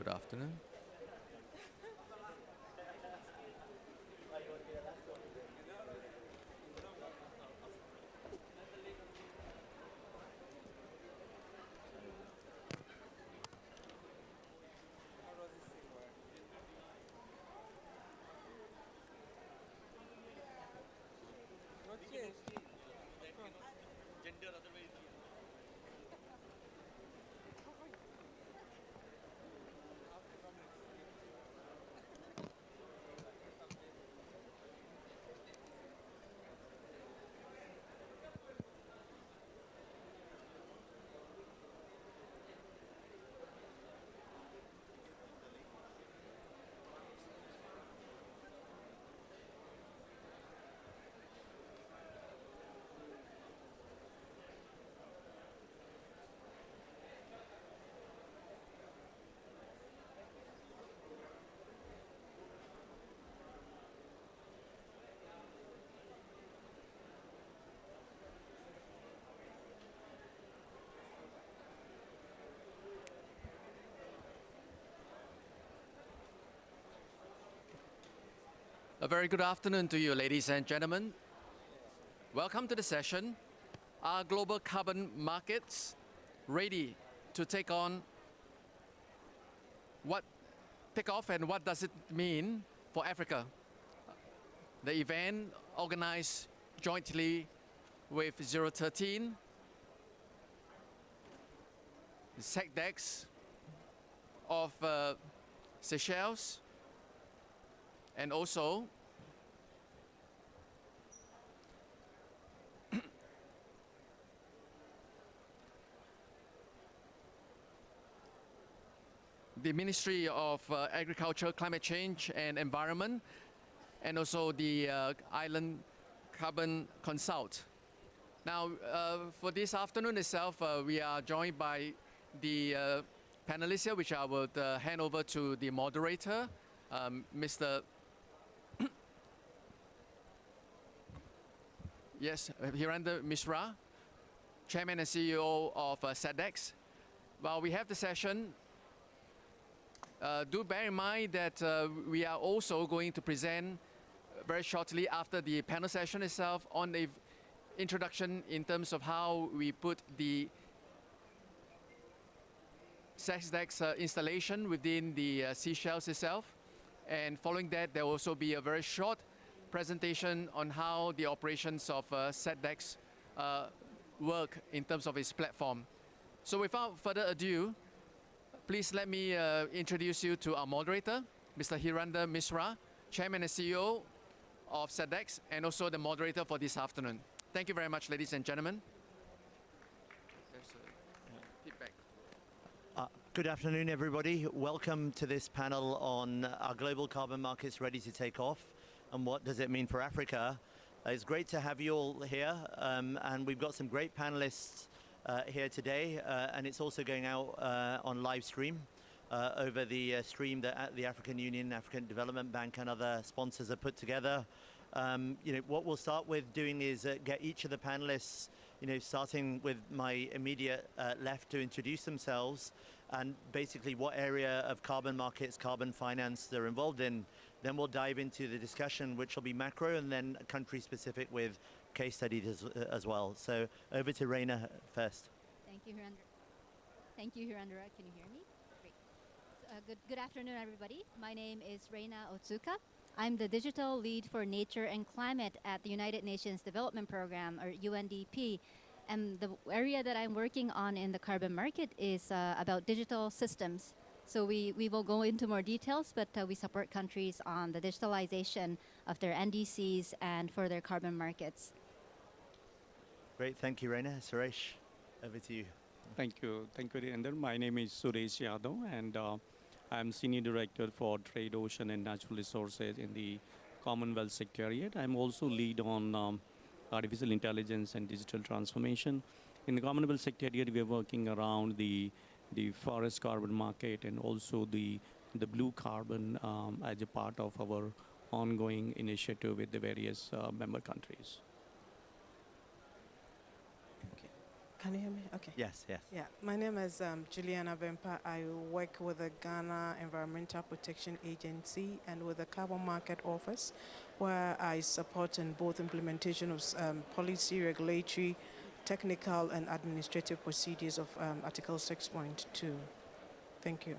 Good afternoon. A very good afternoon to you, ladies and gentlemen. Welcome to the session. Are global carbon markets ready to take off, and what does it mean for Africa? The event organized jointly with ZERO13, SECDEX of Seychelles, and also the Ministry of Agriculture, Climate Change and Environment, and also the Island Carbon Consult. Now, for this afternoon itself, we are joined by the panelists here, which I would hand over to the moderator, Mr. Yes, Hirander Misra, Chairman and CEO of SECDEX. While we have the session, do bear in mind that we are also going to present very shortly after the panel session itself on the introduction in terms of how we put the SECDEX installation within the Seychelles itself. And following that, there will also be a very short presentation on how the operations of SECDEX work in terms of its platform. So without further ado, please let me introduce you to our moderator, Mr. Hirander Misra, Chairman and CEO of SECDEX, and also the moderator for this afternoon. Thank you very much, ladies and gentlemen. There's a feedback. Good afternoon, everybody. Welcome to this panel on our global carbon markets ready to take off and what does it mean for Africa. It's great to have you all here, and we've got some great panelists here today, and it's also going out on live stream over the stream that the African Union, African Development Bank and other sponsors have put together. What we'll start with doing is get each of the panelists, starting with my immediate left, to introduce themselves and basically what area of carbon markets, carbon finance they're involved in. Then we'll dive into the discussion, which will be macro and then country specific with case studies as well. So over to Reina first. Thank you, Hirander. Thank you, Hirander. Can you hear me? Great. Good afternoon, everybody. My name is Reina Otsuka. I'm the digital lead for nature and climate at the United Nations Development Program, or UNDP. And the area that I'm working on in the carbon market is about digital systems. So we will go into more details, but we support countries on the digitalization of their NDCs and for their carbon markets. Great, thank you, Reina. Suresh, over to you. Thank you, Hirander. My name is Suresh Yadav, and I'm Senior Director for Trade, Ocean and Natural Resources in the Commonwealth Secretariat. I'm also lead on artificial intelligence and digital transformation. In the Commonwealth Secretariat, we are working around the forest carbon market and also the blue carbon as a part of our ongoing initiative with the various member countries. Can you hear me? Okay. Yes, yes. Yeah, my name is Juliana Bempah. I work with the Ghana Environmental Protection Agency and with the Carbon Market Office, where I support in both implementation of policy, regulatory, technical, and administrative procedures of Article 6.2. Thank you.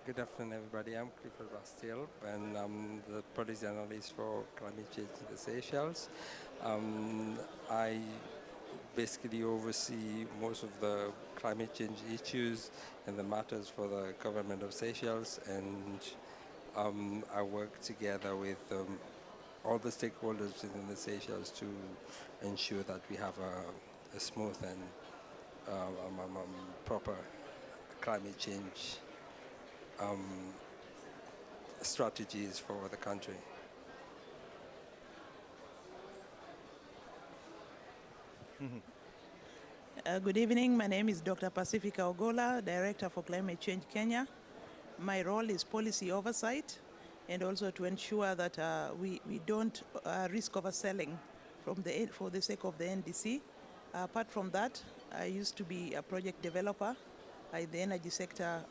Good afternoon, everybody. I'm Clifford Bastille, and I'm the policy analyst for climate change in the Seychelles. I basically oversee most of the climate change issues and the matters for the government of Seychelles, and I work together with all the stakeholders within the Seychelles to ensure that we have a smooth and proper climate change strategies for the country. Good evening. My name is Dr. Pacifica Ogola, Director for Climate Change Kenya. My role is policy oversight and also to ensure that we don't risk overselling for the sake of the NDC. Apart from that, I used to be a project developer in the energy sector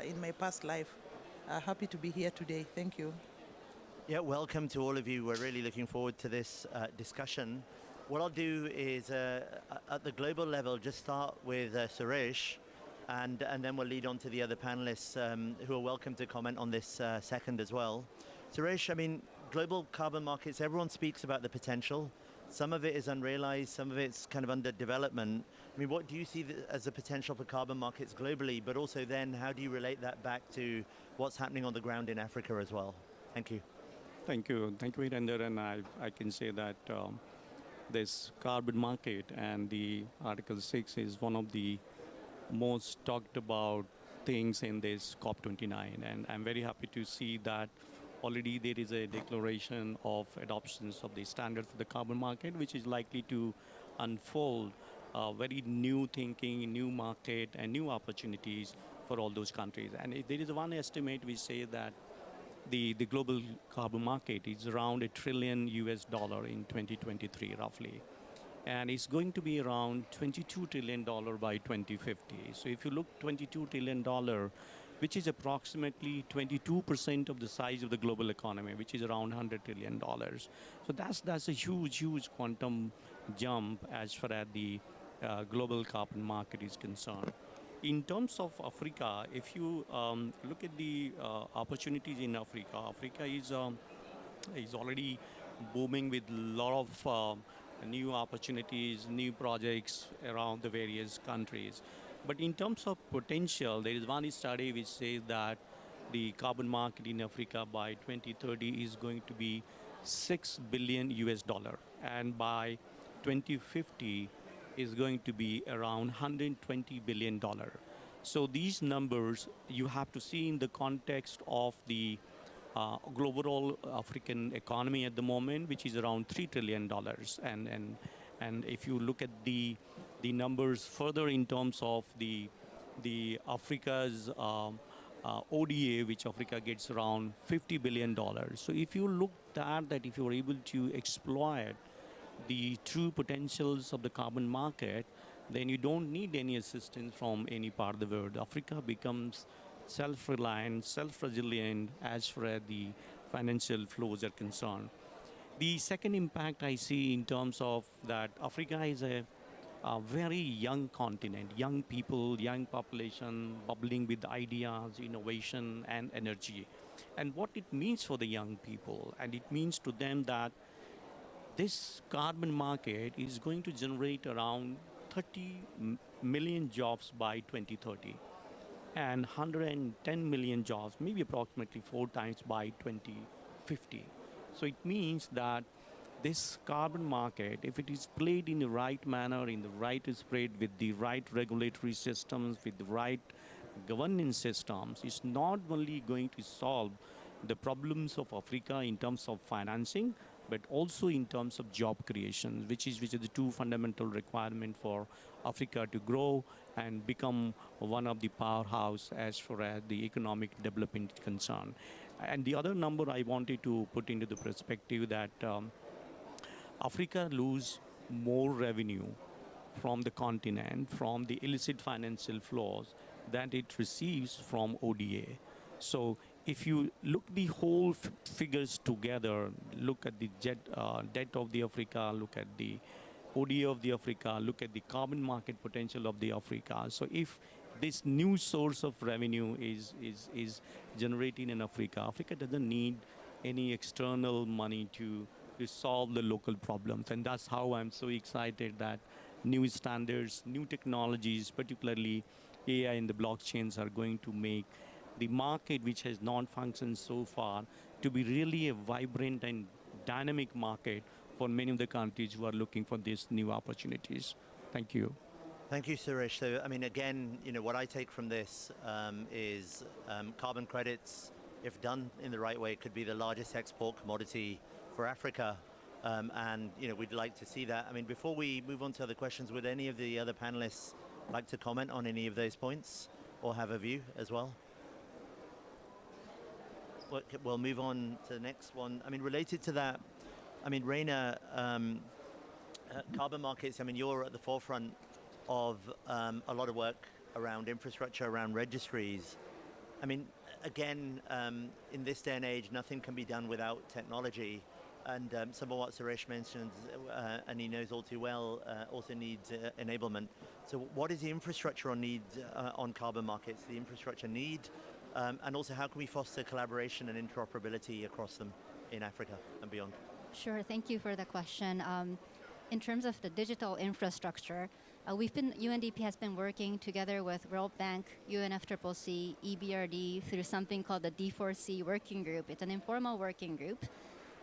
in my past life. Happy to be here today. Thank you. Yeah, welcome to all of you. We're really looking forward to this discussion. What I'll do is, at the global level, just start with Suresh, and then we'll lead on to the other panelists who are welcome to comment on this second as well. Suresh, I mean, global carbon markets, everyone speaks about the potential. Some of it is unrealized, some of it's kind of under development. I mean, what do you see as the potential for carbon markets globally, but also then how do you relate that back to what's happening on the ground in Africa as well? Thank you. Thank you, Hirander, and I can say that this carbon market and the Article 6 is one of the most talked about things in this COP29, and I'm very happy to see that already there is a declaration of adoptions of the standard for the carbon market, which is likely to unfold very new thinking, new market, and new opportunities for all those countries. And there is one estimate which says that the global carbon market is around $1 trillion in 2023, roughly. And it's going to be around $22 trillion by 2050. So if you look $22 trillion, which is approximately 22% of the size of the global economy, which is around $100 trillion. So that's a huge quantum jump as far as the global carbon market is concerned. In terms of Africa, if you look at the opportunities in Africa, Africa is already booming with a lot of new opportunities, new projects around the various countries. But in terms of potential, there is one study which says that the carbon market in Africa by 2030 is going to be $6 billion, and by 2050 is going to be around $120 billion. So these numbers you have to see in the context of the global African economy at the moment, which is around $3 trillion. And if you look at the numbers further in terms of the Africa's ODA, which Africa gets around $50 billion. So if you look at that, if you're able to exploit the true potentials of the carbon market, then you don't need any assistance from any part of the world. Africa becomes self-reliant, self-resilient as far as the financial flows are concerned. The second impact I see in terms of that Africa is a very young continent, young people, young population, bubbling with ideas, innovation, and energy. And what it means for the young people, and it means to them that this carbon market is going to generate around 30 million jobs by 2030 and 110 million jobs, maybe approximately 4 times by 2050. So it means that this carbon market, if it is played in the right manner, in the right spirit, with the right regulatory systems, with the right governance systems, is not only going to solve the problems of Africa in terms of financing, but also in terms of job creation, which is the two fundamental requirements for Africa to grow and become one of the powerhouse as far as the economic development is concerned. And the other number I wanted to put into the perspective that Africa lose more revenue from the continent, from the illicit financial flows that it receives from ODA. So if you look the whole figures together, look at the debt of the Africa, look at the ODA of the Africa, look at the carbon market potential of the Africa. So if this new source of revenue is generating in Africa, Africa doesn't need any external money to solve the local problems. And that's how I'm so excited that new standards, new technologies, particularly AI and the blockchains, are going to make the market, which has not functioned so far, to be really a vibrant and dynamic market for many of the countries who are looking for these new opportunities. Thank you. Thank you, Suresh. So, I mean, again, what I take from this is carbon credits, if done in the right way, could be the largest export commodity for Africa. And, we'd like to see that. I mean, before we move on to other questions, would any of the other panelists like to comment on any of those points or have a view as well? We'll move on to the next one. I mean, related to that, I mean, Reina, carbon markets, I mean, you're at the forefront of a lot of work around infrastructure, around registries. I mean, again, in this day and age, nothing can be done without technology. And some of what Suresh mentioned, and he knows all too well, also needs enablement. So what is the infrastructure on carbon markets, the infrastructure need? And also, how can we foster collaboration and interoperability across them in Africa and beyond? Sure, thank you for the question. In terms of the digital infrastructure, UNDP has been working together with World Bank, UNFCCC, EBRD through something called the D4C working group. It's an informal working group,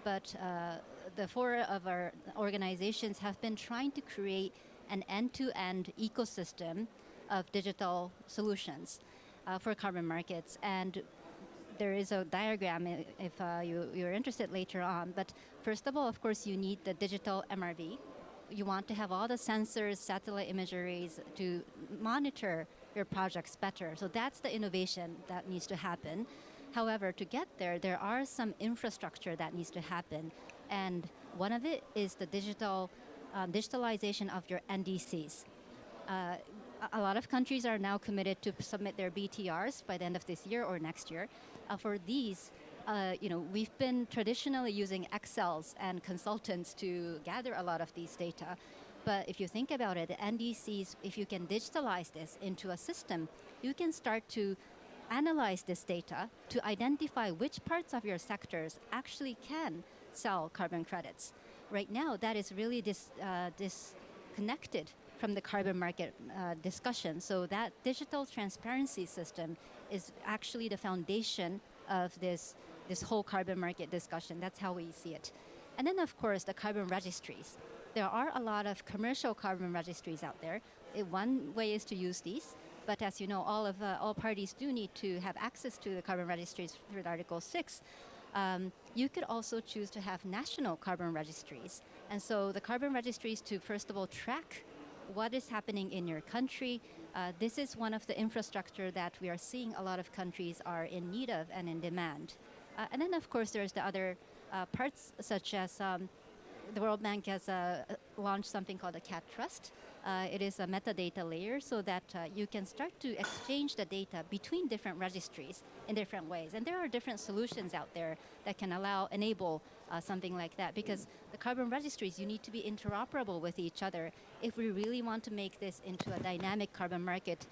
but the four of our organizations have been trying to create an end-to-end ecosystem of digital solutions for carbon markets. And there is a diagram if you're interested later on. But first of all, of course, you need the digital MRV. You want to have all the sensors, satellite imageries to monitor your projects better. So that's the innovation that needs to happen. However, to get there, there are some infrastructure that needs to happen. And one of it is the digitalization of your NDCs. A lot of countries are now committed to submit their BTRs by the end of this year or next year. For these, we've been traditionally using Excels and consultants to gather a lot of these data. But if you think about it, the NDCs, if you can digitalize this into a system, you can start to analyze this data to identify which parts of your sectors actually can sell carbon credits. Right now, that is really disconnected from the carbon market discussion. So that digital transparency system is actually the foundation of this whole carbon market discussion. That's how we see it. And then, of course, the carbon registries. There are a lot of commercial carbon registries out there. One way is to use these. But as you know, all parties do need to have access to the carbon registries through Article 6. You could also choose to have national carbon registries. And so the carbon registries to, first of all, track what is happening in your country. This is one of the infrastructure that we are seeing a lot of countries are in need of and in demand. And then, of course, there's the other parts, such as the World Bank has launched something called a CAT Trust. It is a metadata layer so that you can start to exchange the data between different registries in different ways. And there are different solutions out there that can enable something like that, because the carbon registries, you need to be interoperable with each other if we really want to make this into a dynamic carbon market,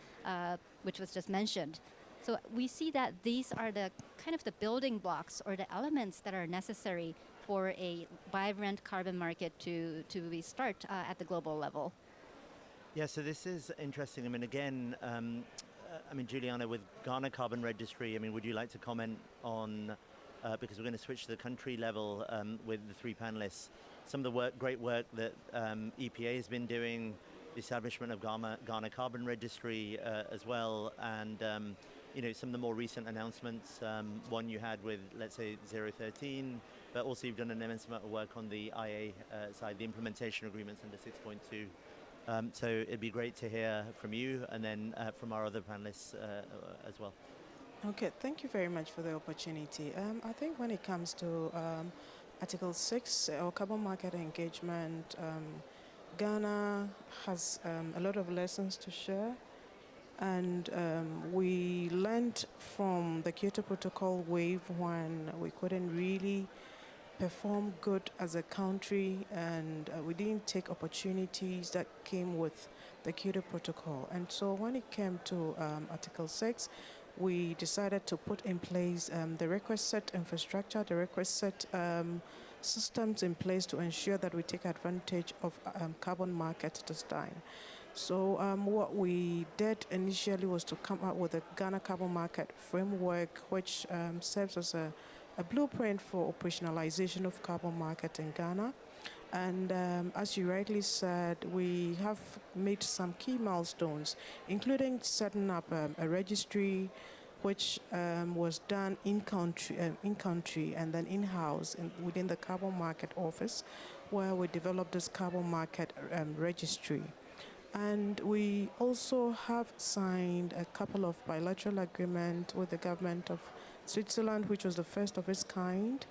which was just mentioned. So we see that these are the kind of the building blocks or the elements that are necessary for a vibrant carbon market to start at the global level. Yeah, so this is interesting. I mean, again, Juliana, with Ghana Carbon Registry, I mean, would you like to comment on, because we're going to switch to the country level with the three panelists, some of the great work that EPA has been doing, the establishment of Ghana Carbon Registry as well, and some of the more recent announcements, one you had with, let's say, ZERO13, but also you've done an immense amount of work on the IA side, the implementation agreements under 6.2. So it'd be great to hear from you and then from our other panelists as well. Okay, thank you very much for the opportunity. I think when it comes to Article 6 or carbon market engagement, Ghana has a lot of lessons to share, and we learned from the Kyoto Protocol wave when we couldn't really perform good as a country, and we didn't take opportunities that came with the Kyoto Protocol. And so when it came to Article 6, we decided to put in place the requisite infrastructure, the requisite systems in place to ensure that we take advantage of carbon market this time. So what we did initially was to come up with a Ghana carbon market framework, which serves as a blueprint for operationalization of carbon market in Ghana. And as you rightly said, we have made some key milestones, including setting up a registry, which was done in country and then in-house within the Carbon Market Office, where we developed this carbon market registry. And we also have signed a couple of bilateral agreements with the government of Switzerland, which was the first of its kind.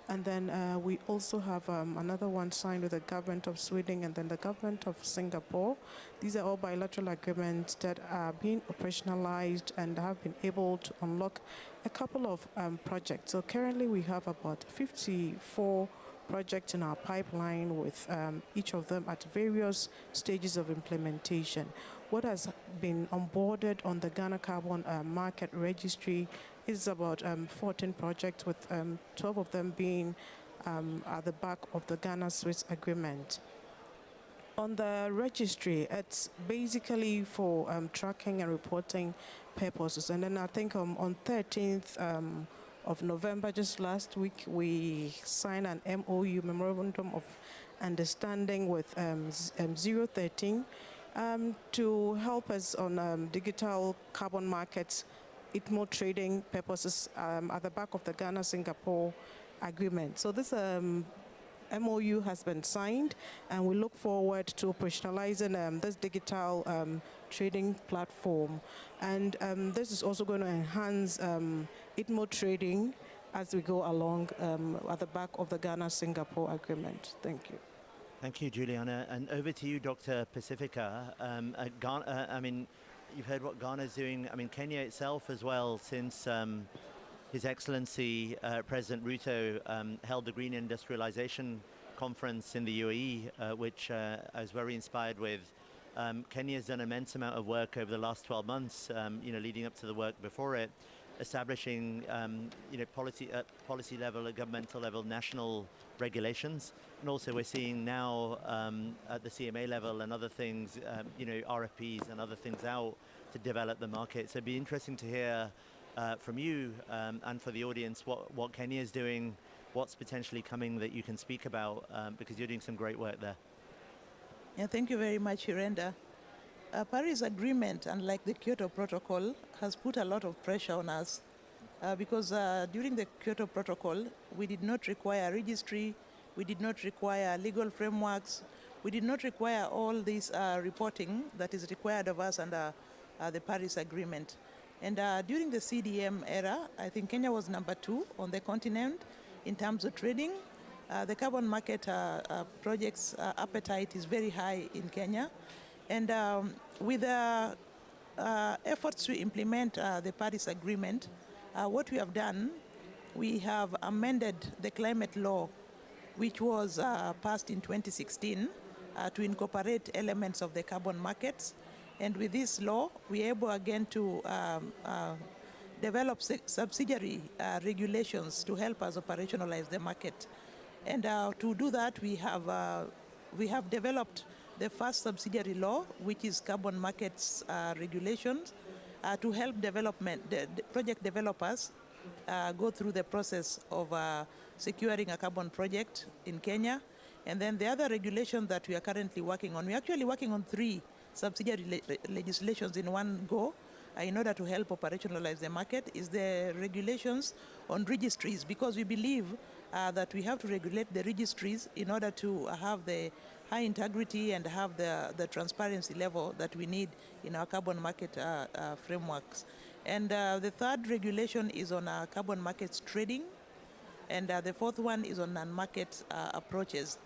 And then we also have another one signed with the government of Sweden and then the government of Singapore. These are all bilateral agreements that are being operationalized and have been able to unlock a couple of projects. So currently we have about 54 projects in our pipeline, with each of them at various stages of implementation. What has been onboarded on the Ghana Carbon Market Registry is about 14 projects, with 12 of them being at the back of the Ghana-Swiss agreement. On the registry, it's basically for tracking and reporting purposes. And then I think on 13th of November, just last week, we signed an MOU, Memorandum of Understanding, with ZERO13 to help us on digital carbon markets, ITMO trading purposes at the back of the Ghana-Singapore agreement. So this MOU has been signed, and we look forward to operationalizing this digital trading platform. And this is also going to enhance ITMO trading as we go along at the back of the Ghana-Singapore agreement. Thank you. Thank you, Juliana. And over to you, Dr. Pacifica. Ghana, I mean, you've heard what Ghana is doing. I mean, Kenya itself as well, since His Excellency President Ruto held the Green Industrialization Conference in the UAE, which I was very inspired with. Kenya has done an immense amount of work over the last 12 months, leading up to the work before it, establishing, policy level, at governmental level, national regulations. And also we're seeing now at the CMA level and other things, RFPs and other things out to develop the market. So it'd be interesting to hear from you and for the audience what Kenya is doing, what's potentially coming that you can speak about, because you're doing some great work there. Yeah, thank you very much, Hirander. Paris Agreement, unlike the Kyoto Protocol, has put a lot of pressure on us because during the Kyoto Protocol, we did not require registry, we did not require legal frameworks, we did not require all this reporting that is required of us under the Paris Agreement. And during the CDM era, I think Kenya was number 2 on the continent in terms of trading. The carbon market projects appetite is very high in Kenya. And with efforts to implement the Paris Agreement, what we have done, we have amended the climate law, which was passed in 2016 to incorporate elements of the carbon markets. And with this law, we are able again to develop subsidiary regulations to help us operationalize the market. And to do that, we have developed the first subsidiary law, which is carbon markets regulations, to help the project developers go through the process of securing a carbon project in Kenya. And then the other regulation that we are currently working on, we're actually working on 3 subsidiary legislations in one go in order to help operationalize the market, is the regulations on registries, because we believe that we have to regulate the registries in order to have the high integrity and have the transparency level that we need in our carbon market frameworks. And the third regulation is on carbon markets trading, and the fourth one is on non-market approaches.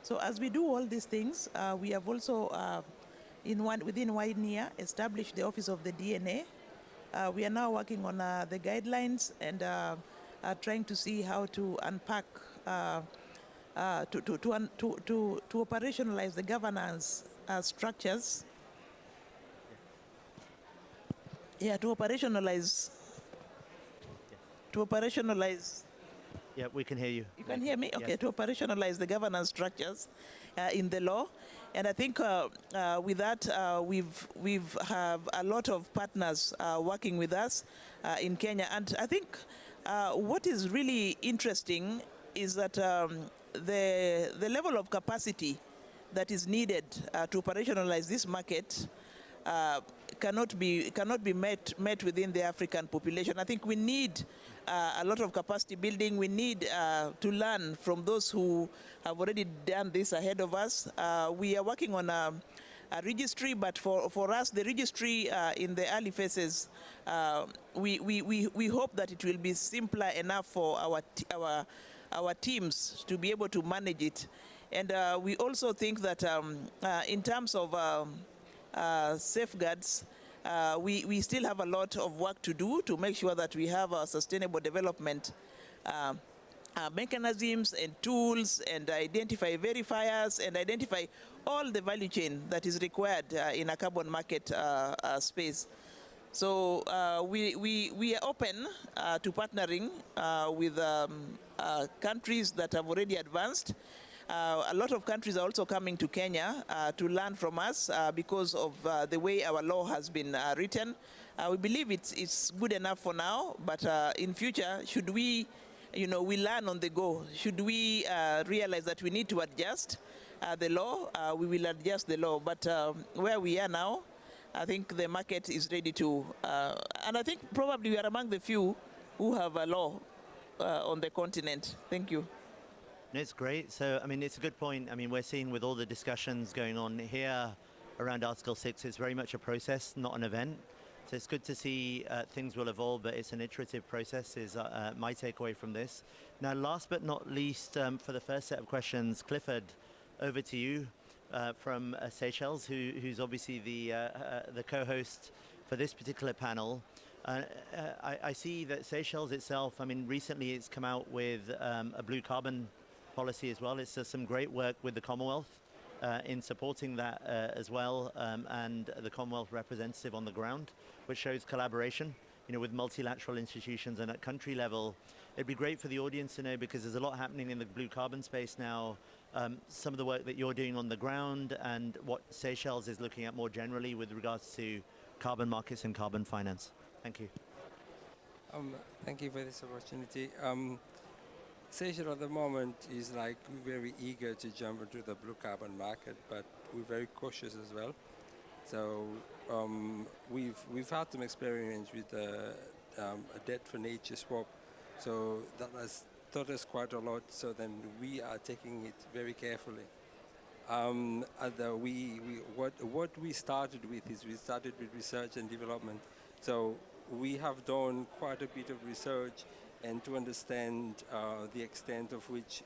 So as we do all these things, we have also, within 1 year, established the Office of the DNA. We are now working on the guidelines and are trying to see how to unpack, to operationalize the governance structures. Yeah, to operationalize. Yeah, we can hear you. You can hear me? Okay, Yes. to operationalize the governance structures in the law. And I think with that, we've have a lot of partners working with us in Kenya. And I think what is really interesting is that the level of capacity that is needed to operationalize this market cannot be met within the African population. I think we need a lot of capacity building. We need to learn from those who have already done this ahead of us. We are working on a registry, but for us, the registry in the early phases, we hope that it will be simpler enough for our teams to be able to manage it. And we also think that in terms of safeguards, we still have a lot of work to do to make sure that we have a sustainable development mechanisms and tools, and identify verifiers and identify all the value chain that is required in a carbon market space. So we are open to partnering with countries that have already advanced. A lot of countries are also coming to Kenya to learn from us because of the way our law has been written. We believe it's good enough for now, but in future, should we learn on the go, should we realize that we need to adjust the law, we will adjust the law. But where we are now, I think the market is ready to, and I think probably we are among the few who have a law on the continent. Thank you. No, it's great. So, I mean, it's a good point. I mean, we're seeing with all the discussions going on here around Article 6, it's very much a process, not an event. So it's good to see things will evolve, but it's an iterative process is my takeaway from this. Now, last but not least, for the first set of questions, Clifford, over to you from Seychelles, who's obviously the co-host for this particular panel. I see that Seychelles itself, I mean, recently it's come out with a blue carbon policy as well. It's some great work with the Commonwealth in supporting that as well, and the Commonwealth representative on the ground, which shows collaboration, with multilateral institutions and at country level. It'd be great for the audience to know, because there's a lot happening in the blue carbon space now, some of the work that you're doing on the ground and what Seychelles is looking at more generally with regards to carbon markets and carbon finance. Thank you. Thank you for this opportunity. Seychelles at the moment is like very eager to jump into the blue carbon market, but we're very cautious as well. So we've had some experience with a debt for nature swap. So that has taught us quite a lot. So then we are taking it very carefully. What we started with is we started with research and development. So we have done quite a bit of research and to understand the extent of which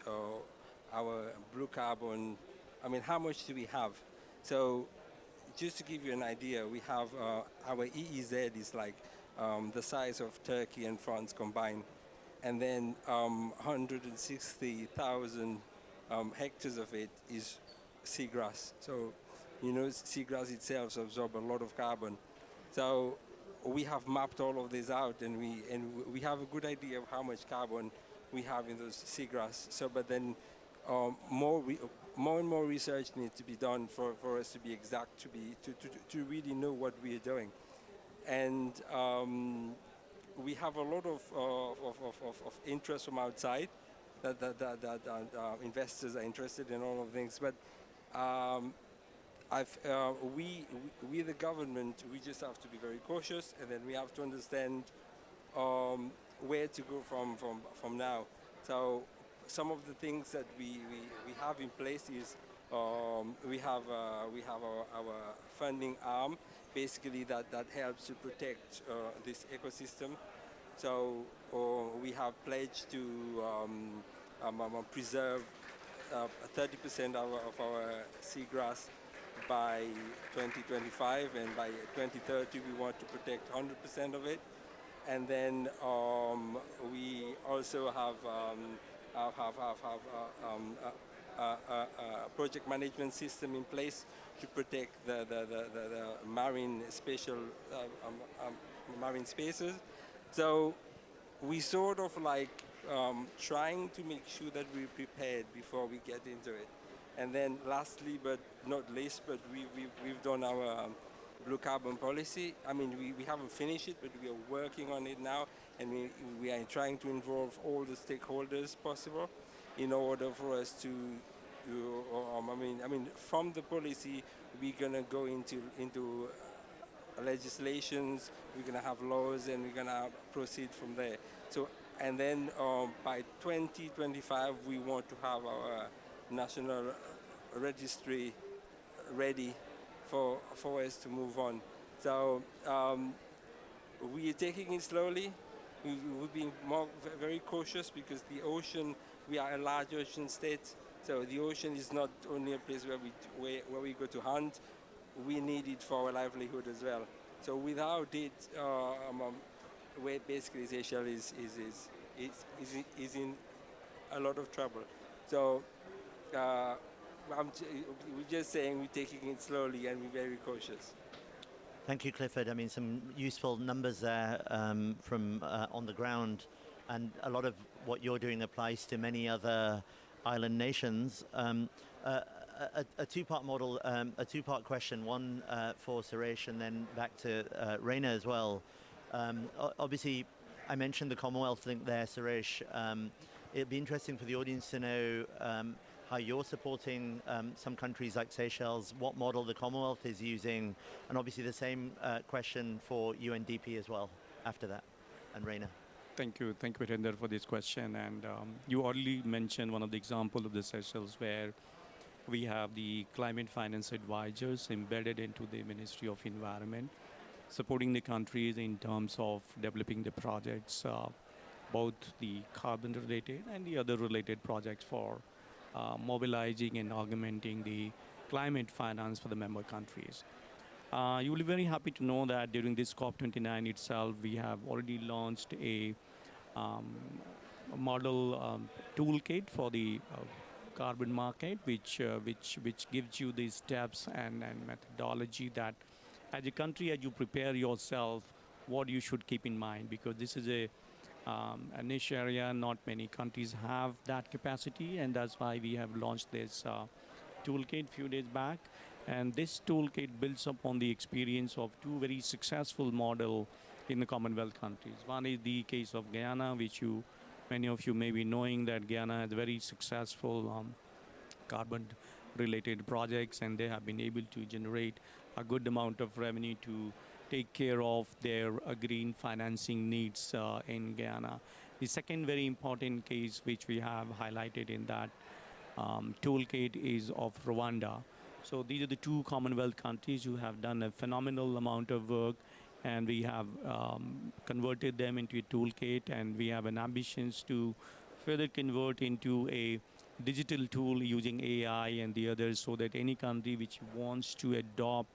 our blue carbon, I mean, how much do we have? So just to give you an idea, we have our EEZ is like the size of Turkey and France combined. And then 160,000 hectares of it is seagrass. So, seagrass itself absorbs a lot of carbon. So we have mapped all of this out, and we have a good idea of how much carbon we have in those seagrass. So, but then more and more research needs to be done for us to be exact, to really know what we are doing. And we have a lot of interest from outside that investors are interested in all of things. But we the government, we just have to be very cautious, and then we have to understand where to go from now. So some of the things that we have in place is we have our funding arm, basically that helps to protect this ecosystem. So we have pledged to preserve 30% of our seagrass by 2025, and by 2030 we want to protect 100% of it. And then we also have a project management system in place to protect the marine spatial marine spaces. So we sort of like trying to make sure that we're prepared before we get into it. And then lastly, but not least, but we've done our blue carbon policy. I mean, we haven't finished it, but we are working on it now, and we are trying to involve all the stakeholders possible in order for us to, I mean, from the policy, we're gonna go into legislations, we're gonna have laws, and we're gonna proceed from there. So, and then by 2025, we want to have our national registry ready for us to move on. So we are taking it slowly. We're being very cautious because the ocean, we are a large ocean state. So the ocean is not only a place where we go to hunt, we need it for our livelihood as well. So without it, where basically Seychelles is in a lot of trouble. So we're just saying we're taking it slowly and we're very cautious. Thank you, Clifford. I mean, some useful numbers there from on the ground, and a lot of what you're doing applies to many other island nations. A two-part model, a two-part question, one for Suresh and then back to Reina as well. Obviously, I mentioned the Commonwealth link there, Suresh. It'd be interesting for the audience to know how you're supporting some countries like Seychelles, what model the Commonwealth is using, and obviously the same question for UNDP as well after that. And Reina. Thank you, Hirander, for this question. And you already mentioned one of the examples of the Seychelles where we have the climate finance advisors embedded into the Ministry of Environment, supporting the countries in terms of developing the projects, both the carbon-related and the other related projects for mobilizing and augmenting the climate finance for the member countries. You will be very happy to know that during this COP29 itself, we have already launched a model toolkit for the carbon market, which gives you the steps and methodology that as a country, as you prepare yourself, what you should keep in mind, because this is a niche area. Not many countries have that capacity, and that's why we have launched this toolkit a few days back. And this toolkit builds upon the experience of two very successful models in the Commonwealth countries. One is the case of Guyana, which many of you may be knowing that Guyana has very successful carbon-related projects, and they have been able to generate a good amount of revenue to take care of their green financing needs in Guyana. The second very important case which we have highlighted in that toolkit is of Rwanda. So these are the two Commonwealth countries who have done a phenomenal amount of work, and we have converted them into a toolkit, and we have an ambitions to further convert into a digital tool using AI and the others, so that any country which wants to adopt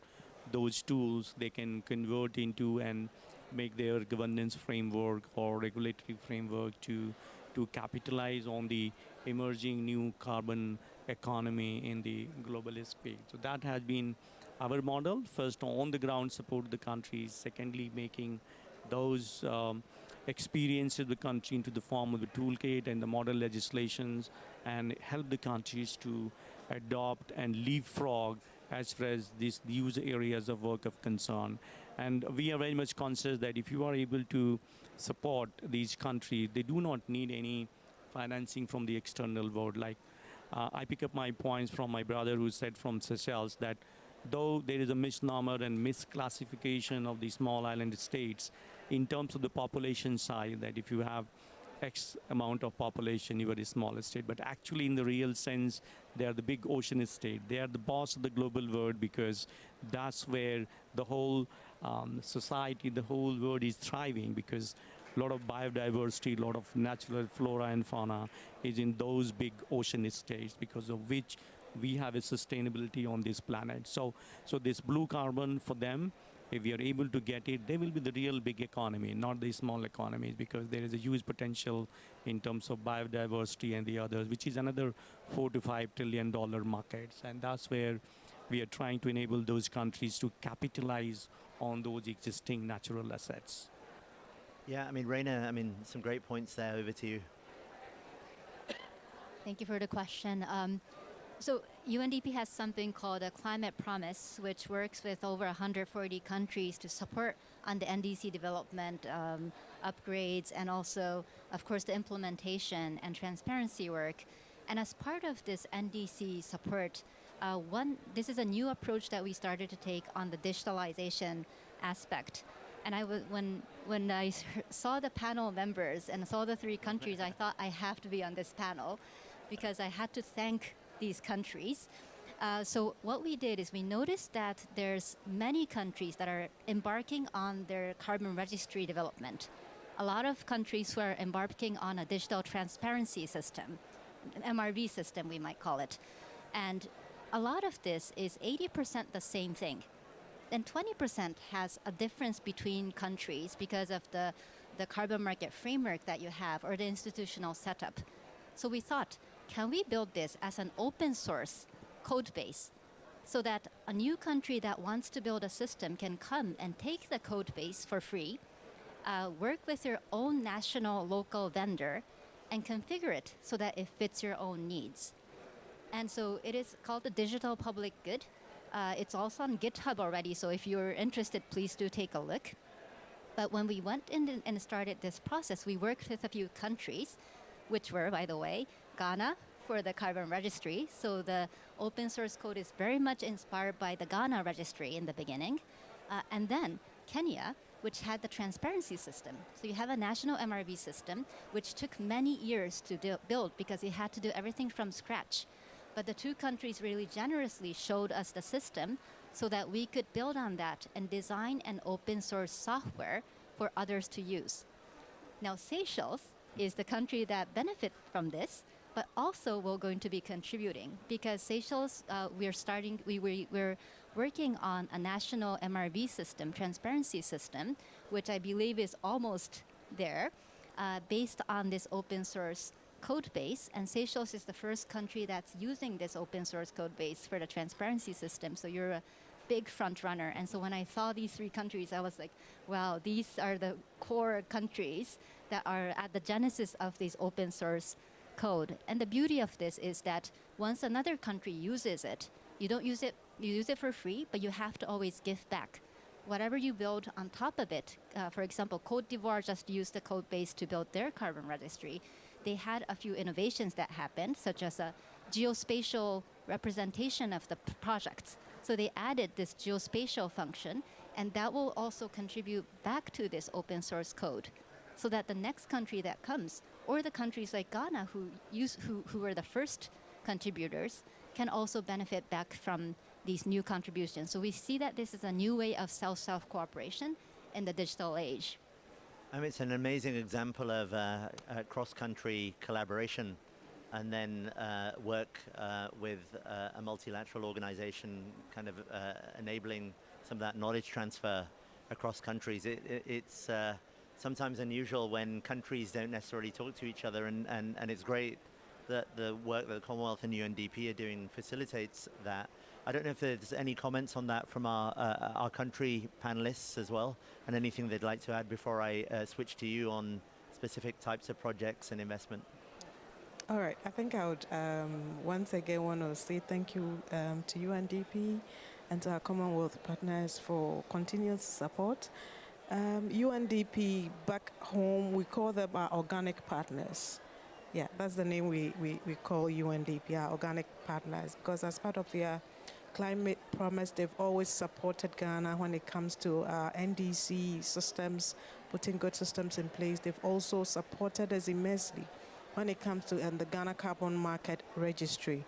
those tools, they can convert into and make their governance framework or regulatory framework to capitalize on the emerging new carbon economy in the globalist space. So that has been our model. First, on the ground, support the countries. Secondly, making those experiences of the country into the form of the toolkit and the model legislations, and help the countries to adopt and leapfrog as far as these areas of work of concern. And we are very much conscious that if you are able to support these countries, they do not need any financing from the external world. Like I pick up my points from my brother who said from Seychelles that though there is a misnomer and misclassification of the small island states in terms of the population size, that if you have X amount of population, you are the smallest state. But actually, in the real sense, they are the big ocean state. They are the boss of the global world, because that's where the whole society, the whole world is thriving, because a lot of biodiversity, a lot of natural flora and fauna is in those big ocean states, because of which we have a sustainability on this planet. So this blue carbon for them, if we are able to get it, they will be the real big economy, not the small economies, because there is a huge potential in terms of biodiversity and the others, which is another $4 to $5 trillion markets. And that's where we are trying to enable those countries to capitalize on those existing natural assets. Yeah, I mean, Reina, I mean, some great points there. Over to you. Thank you for the question. So UNDP has something called a climate promise, which works with over 140 countries to support on the NDC development, upgrades, and also, of course, the implementation and transparency work. And as part of this NDC support, this is a new approach that we started to take on the digitalization aspect. And when I saw the panel members and saw the 3 countries, I thought I have to be on this panel because I had to thank these countries. So what we did is we noticed that there's many countries that are embarking on their carbon registry development. A lot of countries who are embarking on a digital transparency system, an MRV system we might call it. And a lot of this is 80% the same thing. Then 20% has a difference between countries because of the carbon market framework that you have or the institutional setup. So we thought, can we build this as an open source code base so that a new country that wants to build a system can come and take the code base for free, work with your own national local vendor, and configure it so that it fits your own needs. And so it is called the digital public good. It's also on GitHub already, so if you're interested, please do take a look. But when we went in and started this process, we worked with a few countries, which were, by the way, Ghana for the carbon registry. So the open source code is very much inspired by the Ghana registry in the beginning. And then Kenya, which had the transparency system. So you have a national MRV system, which took many years to build because you had to do everything from scratch. But the 2 countries really generously showed us the system so that we could build on that and design an open source software for others to use. Now, Seychelles is the country that benefit from this, but also we're going to be contributing because Seychelles, we're working on a national MRV system, transparency system, which I believe is almost there, based on this open source code base. And Seychelles is the first country that's using this open source code base for the transparency system. So you're a big front runner. And so when I saw these 3 countries, I was like, wow, these are the core countries that are at the genesis of this open source code. And the beauty of this is that once another country uses it, you don't use it, you use it for free, but you have to always give back. Whatever you build on top of it, for example, Côte d'Ivoire just used the code base to build their carbon registry. They had a few innovations that happened, such as a geospatial representation of the projects. So they added this geospatial function, and that will also contribute back to this open source code, so that the next country that comes, or the countries like Ghana who were the first contributors, can also benefit back from these new contributions. So we see that this is a new way of self-cooperation in the digital age. I mean, it's an amazing example of cross-country collaboration and then work with a multilateral organization kind of enabling some of that knowledge transfer across countries. It's sometimes unusual when countries don't necessarily talk to each other, and it's great that the work that the Commonwealth and UNDP are doing facilitates that. I don't know if there's any comments on that from our country panelists as well, and anything they'd like to add before I switch to you on specific types of projects and investment. All right, I think I would once again want to say thank you to UNDP and to our Commonwealth partners for continuous support. UNDP back home, we call them our organic partners. Yeah, that's the name we call UNDP, our organic partners, because as part of their climate promise, they've always supported Ghana when it comes to NDC systems, putting good systems in place. They've also supported us immensely when it comes to the Ghana Carbon Market Registry.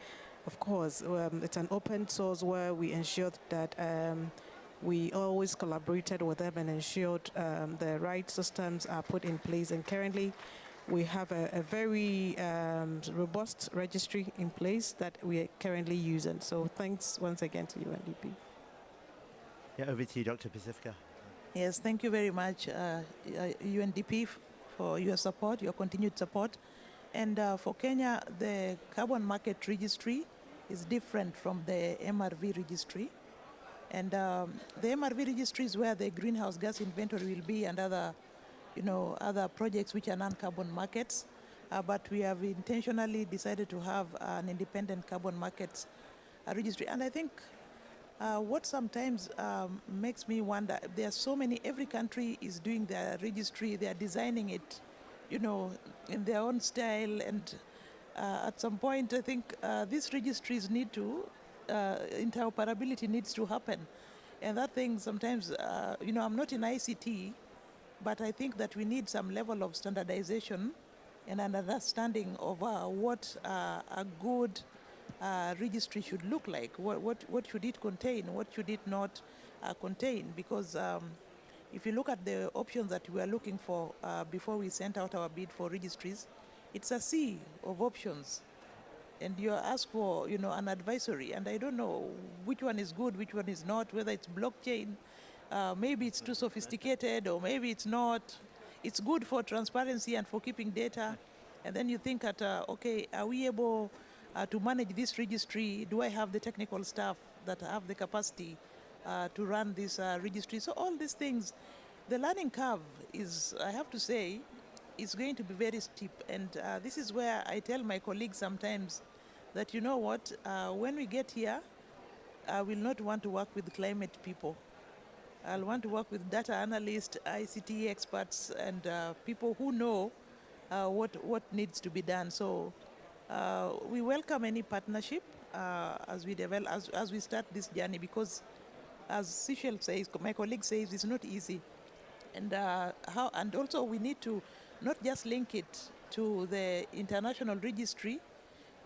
Of course, it's an open source where we ensured that we always collaborated with them and ensured the right systems are put in place. And currently, we have a very robust registry in place that we are currently using. So thanks once again to UNDP. Yeah, over to you, Dr. Pacifica. Yes, thank you very much, UNDP, for your support, your continued support. And for Kenya, the carbon market registry is different from the MRV registry. And the MRV registry is where the greenhouse gas inventory will be and other, other projects which are non-carbon markets. But we have intentionally decided to have an independent carbon markets registry. And I think what sometimes makes me wonder, there are so many, every country is doing their registry, they are designing it, in their own style. And at some point, I think these registries need to, interoperability needs to happen. And that thing sometimes, I'm not in ICT, but I think that we need some level of standardization and an understanding of what a good registry should look like. What should it contain? What should it not contain? Because if you look at the options that we are looking for before we sent out our bid for registries, it's a sea of options. And you're asked for, an advisory, and I don't know which one is good, which one is not, whether it's blockchain, maybe it's too sophisticated, or maybe it's not. It's good for transparency and for keeping data. And then you think at, okay, are we able to manage this registry? Do I have the technical staff that have the capacity to run this registry? So all these things, the learning curve is, I have to say, is going to be very steep. And this is where I tell my colleagues sometimes that, you know what, when we get here, I will not want to work with climate people. I'll want to work with data analysts, ICT experts, and people who know what needs to be done. So we welcome any partnership as we develop, as we start this journey, because as Seychelles says, my colleague says, it's not easy. And and also we need to not just link it to the international registry,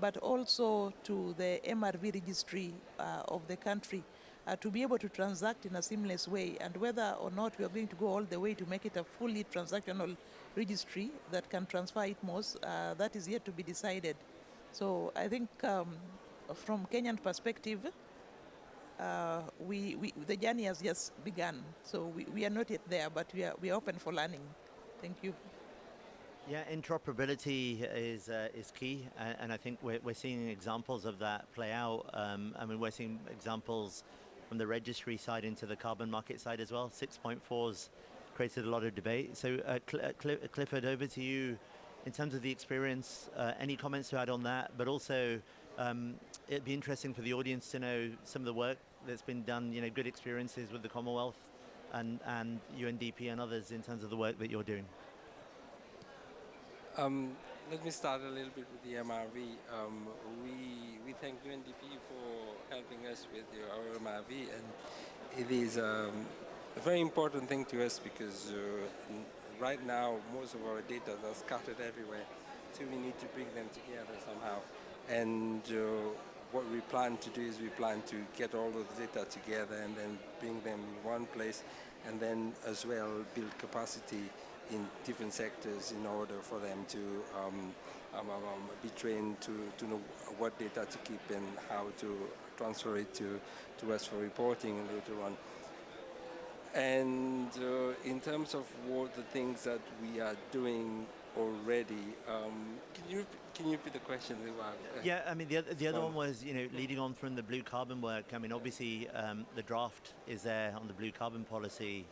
but also to the MRV registry of the country to be able to transact in a seamless way. And whether or not we are going to go all the way to make it a fully transactional registry that can transfer ITMOS, that is yet to be decided. So I think from Kenyan perspective, the journey has just begun. So we are not yet there, but we are open for learning. Thank you. Yeah, interoperability is key, and I think we're seeing examples of that play out. I mean, we're seeing examples from the registry side into the carbon market side as well. 6.4's created a lot of debate. So Clifford, over to you. In terms of the experience, any comments to add on that? But also, it'd be interesting for the audience to know some of the work that's been done, good experiences with the Commonwealth and UNDP and others in terms of the work that you're doing. Let me start a little bit with the MRV. We thank UNDP for helping us with our MRV, and it is a very important thing to us because right now most of our data are scattered everywhere, so we need to bring them together somehow. And what we plan to do is we plan to get all of the data together and then bring them in one place, and then as well build capacity in different sectors in order for them to be trained to know what data to keep and how to transfer it to us for reporting later on. And in terms of what the things that we are doing already, can you repeat the question? Yeah, I mean, the other one was, leading on from the blue carbon work. I mean, obviously, the draft is there on the blue carbon policy.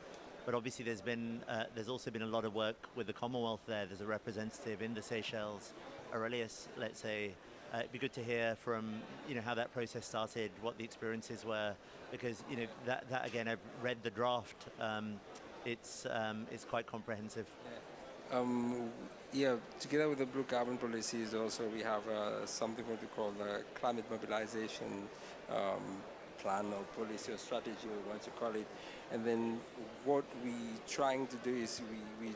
But obviously there's also been a lot of work with the Commonwealth there. There's a representative in the Seychelles, Aurelius, let's say. It'd be good to hear from, how that process started, what the experiences were, because, that again, I've read the draft. It's quite comprehensive. Yeah, together with the blue carbon policies also we have something what we call the climate mobilization plan or policy or strategy, we want to call it. And then what we're trying to do is we're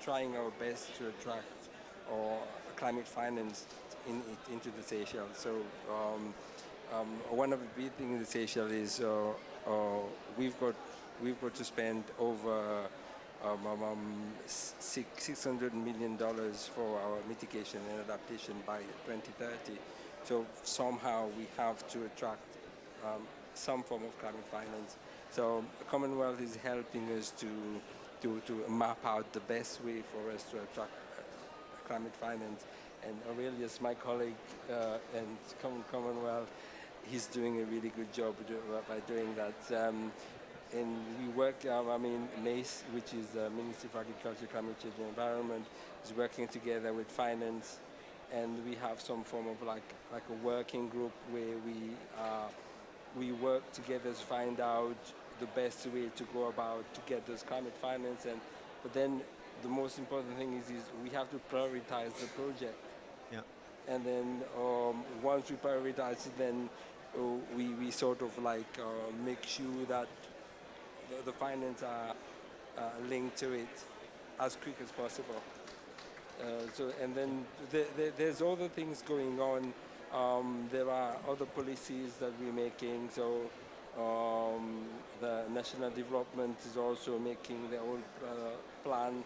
trying our best to attract climate finance into the Seychelles. So one of the big things in the Seychelles is we've got we've got to spend over $600 million for our mitigation and adaptation by 2030. So somehow we have to attract some form of climate finance. So the Commonwealth is helping us to map out the best way for us to attract climate finance. And Aurelius, my colleague and Commonwealth, he's doing a really good job by doing that. And we work, MACE, which is the Ministry of Agriculture, Climate Change and Environment, is working together with finance, and we have some form of like a working group where we work together to find out the best way to go about to get those climate finance. But then the most important thing is we have to prioritize the project. Yeah. And then once we prioritize it, then we sort of like make sure that the finance are linked to it as quick as possible. And then there's other things going on. There are other policies that we're making. So the national development is also making their own plan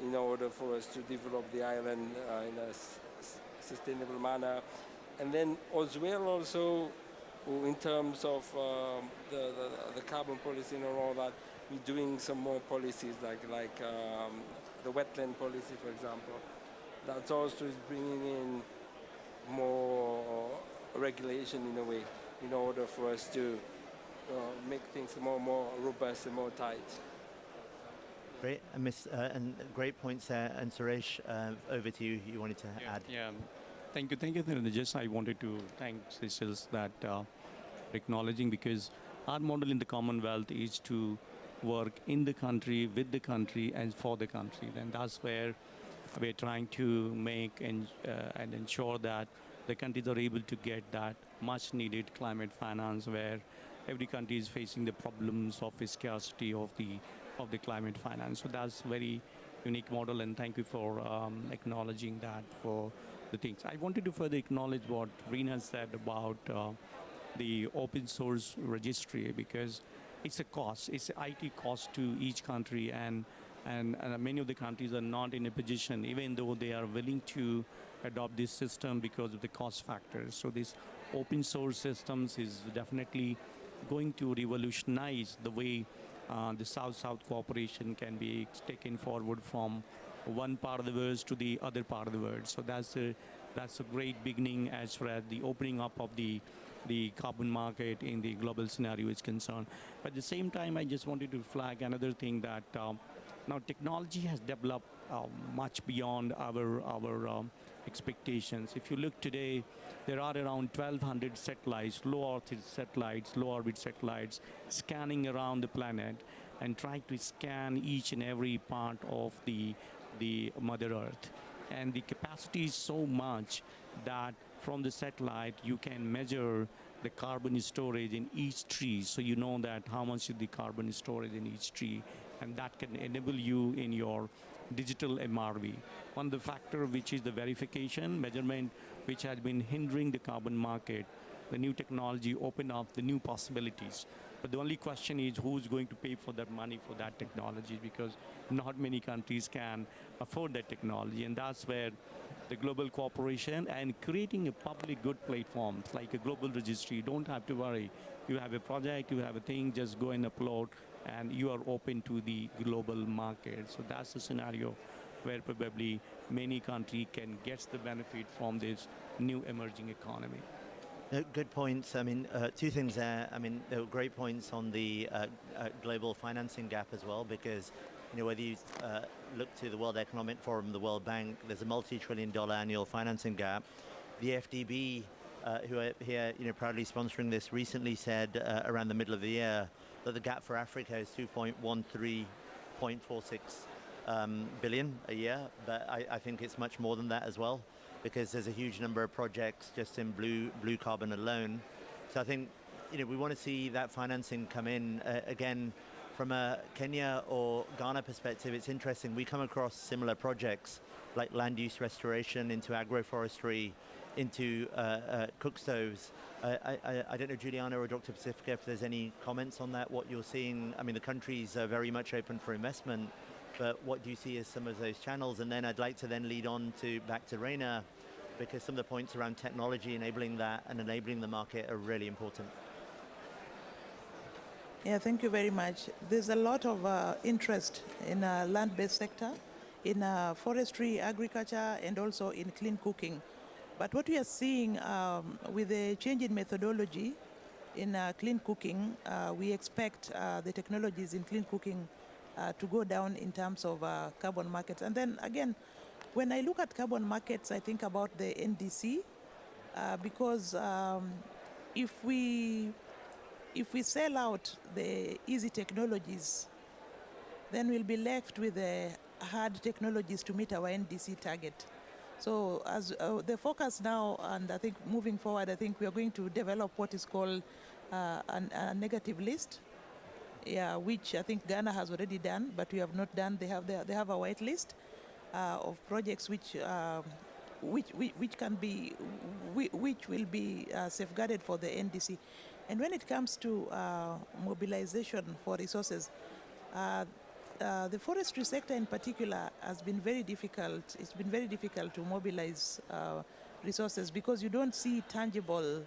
in order for us to develop the island in a sustainable manner. And then as well also, in terms of the carbon policy and all that, we're doing some more policies like the wetland policy, for example. That also is bringing in more regulation in a way, in order for us to make things more robust and more tight. Great, and great points there. And Suresh, over to you. You wanted to add? Yeah. Thank you. Just I wanted to thank Seychelles that acknowledging, because our model in the Commonwealth is to work in the country, with the country, and for the country. And that's where we're trying to make and ensure that the countries are able to get that much needed climate finance, where every country is facing the problems of scarcity of the climate finance. So that's very unique model, and thank you for acknowledging that for the things. I wanted to further acknowledge what Rina said about the open source registry, because it's a cost. It's an IT cost to each country, and many of the countries are not in a position, even though they are willing to adopt this system because of the cost factors. So this open source systems is definitely going to revolutionize the way the South-South cooperation can be taken forward from one part of the world to the other part of the world. So that's a great beginning as far as the opening up of the carbon market in the global scenario is concerned. But at the same time, I just wanted to flag another thing that now technology has developed much beyond our expectations. If you look today, there are around 1,200 satellites, low orbit satellites, scanning around the planet and trying to scan each and every part of the Mother Earth. And the capacity is so much that from the satellite you can measure the carbon storage in each tree, so you know that how much is the carbon storage in each tree, and that can enable you in your digital MRV. One of the factor which is the verification measurement, which has been hindering the carbon market. The new technology open up the new possibilities. But the only question is who's going to pay for that money for that technology, because not many countries can afford that technology. And that's where the global cooperation and creating a public good platform like a global registry. You don't have to worry. You have a project, you have a thing, just go and upload, and you are open to the global market. So that's the scenario where probably many countries can get the benefit from this new emerging economy. Good points. I mean, two things there. I mean, there were great points on the global financing gap as well, because whether you look to the World Economic Forum, the World Bank, there's a multi-trillion-dollar annual financing gap. The FDB, who are here, proudly sponsoring this, recently said around the middle of the year that the gap for Africa is 2.46 billion a year, but I think it's much more than that as well, because there's a huge number of projects just in blue carbon alone. So I think we want to see that financing come in. Again, from a Kenya or Ghana perspective, it's interesting. We come across similar projects like land use restoration into agroforestry into cook stoves. I don't know, Juliana or Dr. Pacifica, if there's any comments on that, what you're seeing. I mean, the country's very much open for investment, but what do you see as some of those channels? And then I'd like to then lead on to back to Reina, because some of the points around technology enabling that and enabling the market are really important. Yeah, thank you very much. There's a lot of interest in land-based sector, in forestry, agriculture, and also in clean cooking. But what we are seeing with the change in methodology in clean cooking, we expect the technologies in clean cooking to go down in terms of carbon markets. And then again, when I look at carbon markets, I think about the NDC, because if we sell out the easy technologies, then we'll be left with the hard technologies to meet our NDC target. So as the focus now, and I think moving forward, I think we are going to develop what is called a negative list, yeah, which I think Ghana has already done, but we have not done. They have a white list of projects which will be safeguarded for the NDC. And when it comes to mobilization for resources, the forestry sector in particular has been very difficult. It's been very difficult to mobilize resources because you don't see tangible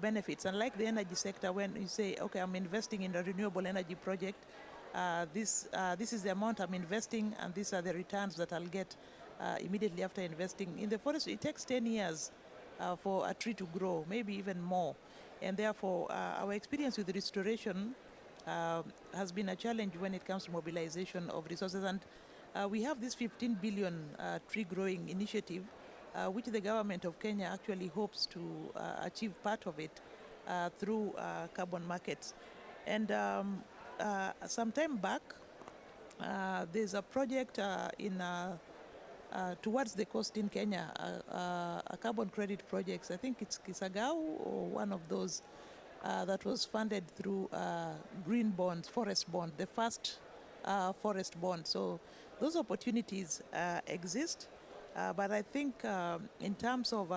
benefits. Unlike the energy sector, when you say, okay, I'm investing in a renewable energy project, this is the amount I'm investing, and these are the returns that I'll get immediately after investing. In the forest, it takes 10 years for a tree to grow, maybe even more. And therefore, our experience with restoration has been a challenge when it comes to mobilization of resources. And we have this 15 billion tree growing initiative, which the government of Kenya actually hopes to achieve part of it through carbon markets. And some time back, there's a project towards the coast in Kenya, a carbon credit project. I think it's Kisagau or one of those that was funded through green bonds, forest bond, the first forest bond. So those opportunities exist, but I think in terms of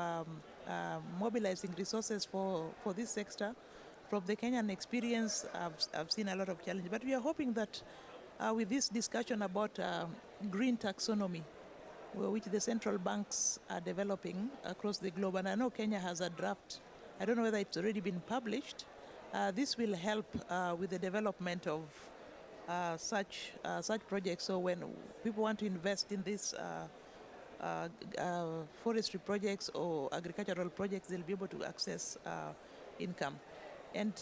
mobilizing resources for this sector, from the Kenyan experience, I've seen a lot of challenge. But we are hoping that with this discussion about green taxonomy, which the central banks are developing across the globe, and I know Kenya has a draft. I don't know whether it's already been published. This will help with the development of such projects. So when people want to invest in these forestry projects or agricultural projects, they'll be able to access income. And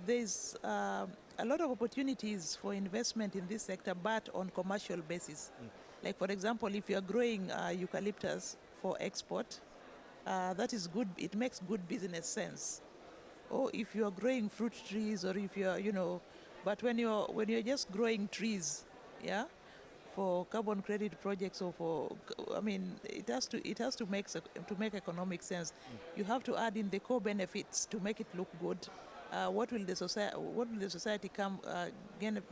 there's a lot of opportunities for investment in this sector, but on commercial basis. Like, for example, if you're growing eucalyptus for export, that is good. It makes good business sense. Or if you're growing fruit trees, or if you're, but when you're just growing trees, yeah, for carbon credit projects or for, I mean, it has to make economic sense. You have to add in the core benefits to make it look good. What will the society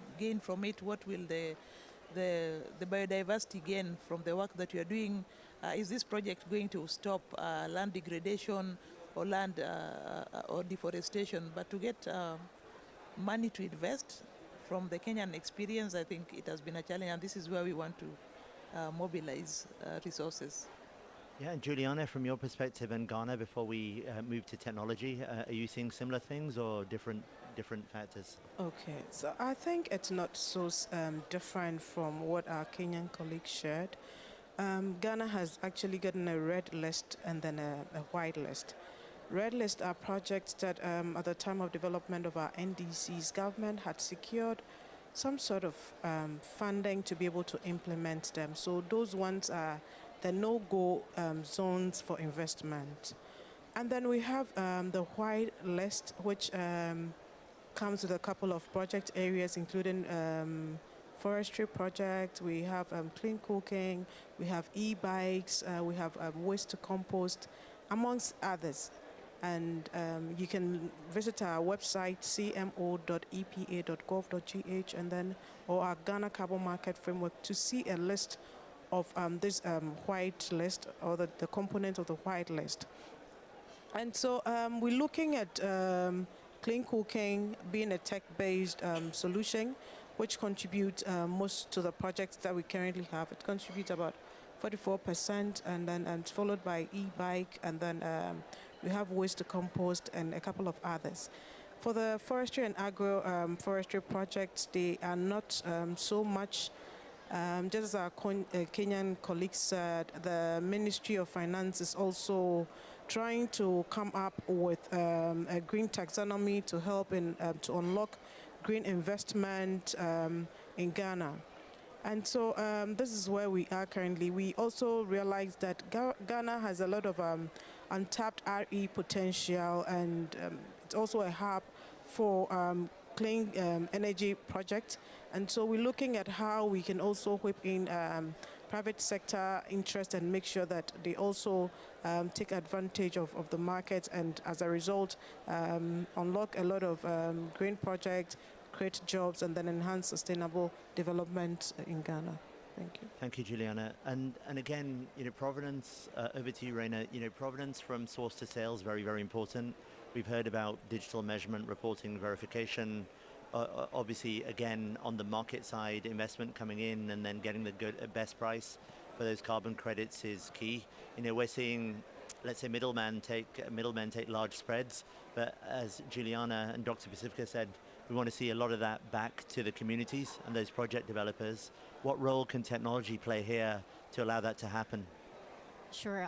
gain from it? What will the biodiversity gain from the work that you are doing? Is this project going to stop land degradation or land or deforestation? But to get money to invest, from the Kenyan experience, I think it has been a challenge, and this is where we want to mobilize resources. Yeah, and Juliana, from your perspective in Ghana, before we move to technology, are you seeing similar things or different factors? Okay, so I think it's not so different from what our Kenyan colleagues shared. Ghana has actually gotten a red list and then a white list. Red list are projects that at the time of development of our NDCs, government had secured some sort of funding to be able to implement them. So those ones are the no-go zones for investment. And then we have the white list, which comes with a couple of project areas, including forestry projects, we have clean cooking, we have e-bikes, we have waste to compost, amongst others. And you can visit our website, cmo.epa.gov.gh, and then or our Ghana Carbon Market Framework to see a list of this white list, or the components of the white list. And so we're looking at clean cooking being a tech-based solution, which contributes most to the projects that we currently have. It contributes about 44%, and then followed by e-bike, and then we have waste to compost and a couple of others. For the forestry and agro-forestry projects, they are not so much. Just as our Kenyan colleagues said, the Ministry of Finance is also trying to come up with a green taxonomy to help in to unlock green investment in Ghana. And so this is where we are currently. We also realize that Ghana has a lot of untapped RE potential, and it's also a hub for clean energy projects. And so we're looking at how we can also whip in private sector interest and make sure that they also take advantage of the market, and as a result unlock a lot of green projects, create jobs, and then enhance sustainable development in Ghana. Thank you. Thank you, Juliana. And again, provenance, over to you, Reina. Provenance from source to sales, very, very important. We've heard about digital measurement, reporting, verification. Obviously, again, on the market side, investment coming in and then getting the best price for those carbon credits is key. We're seeing, let's say, middlemen take large spreads, but as Juliana and Dr. Pacifica said, we want to see a lot of that back to the communities and those project developers. What role can technology play here to allow that to happen? Sure.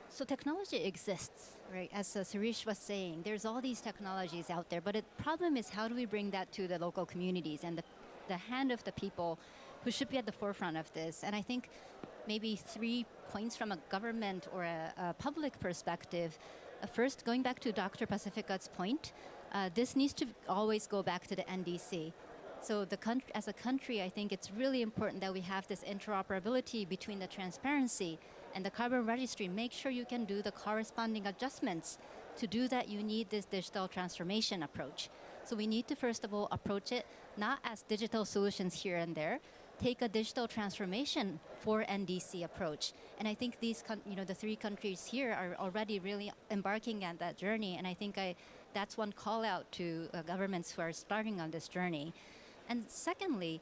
So technology exists, right? As Suresh was saying, there's all these technologies out there, but the problem is, how do we bring that to the local communities and the hand of the people who should be at the forefront of this? And I think maybe 3 points from a government or a public perspective. First, going back to Dr. Pacifica's point, this needs to always go back to the NDC. So as a country, I think it's really important that we have this interoperability between the transparency and the carbon registry. Make sure you can do the corresponding adjustments. To do that, you need this digital transformation approach. So we need to, first of all, approach it not as digital solutions here and there. Take a digital transformation for NDC approach. And I think these, the 3 countries here are already really embarking on that journey. And I think that's one call out to governments who are starting on this journey. And secondly,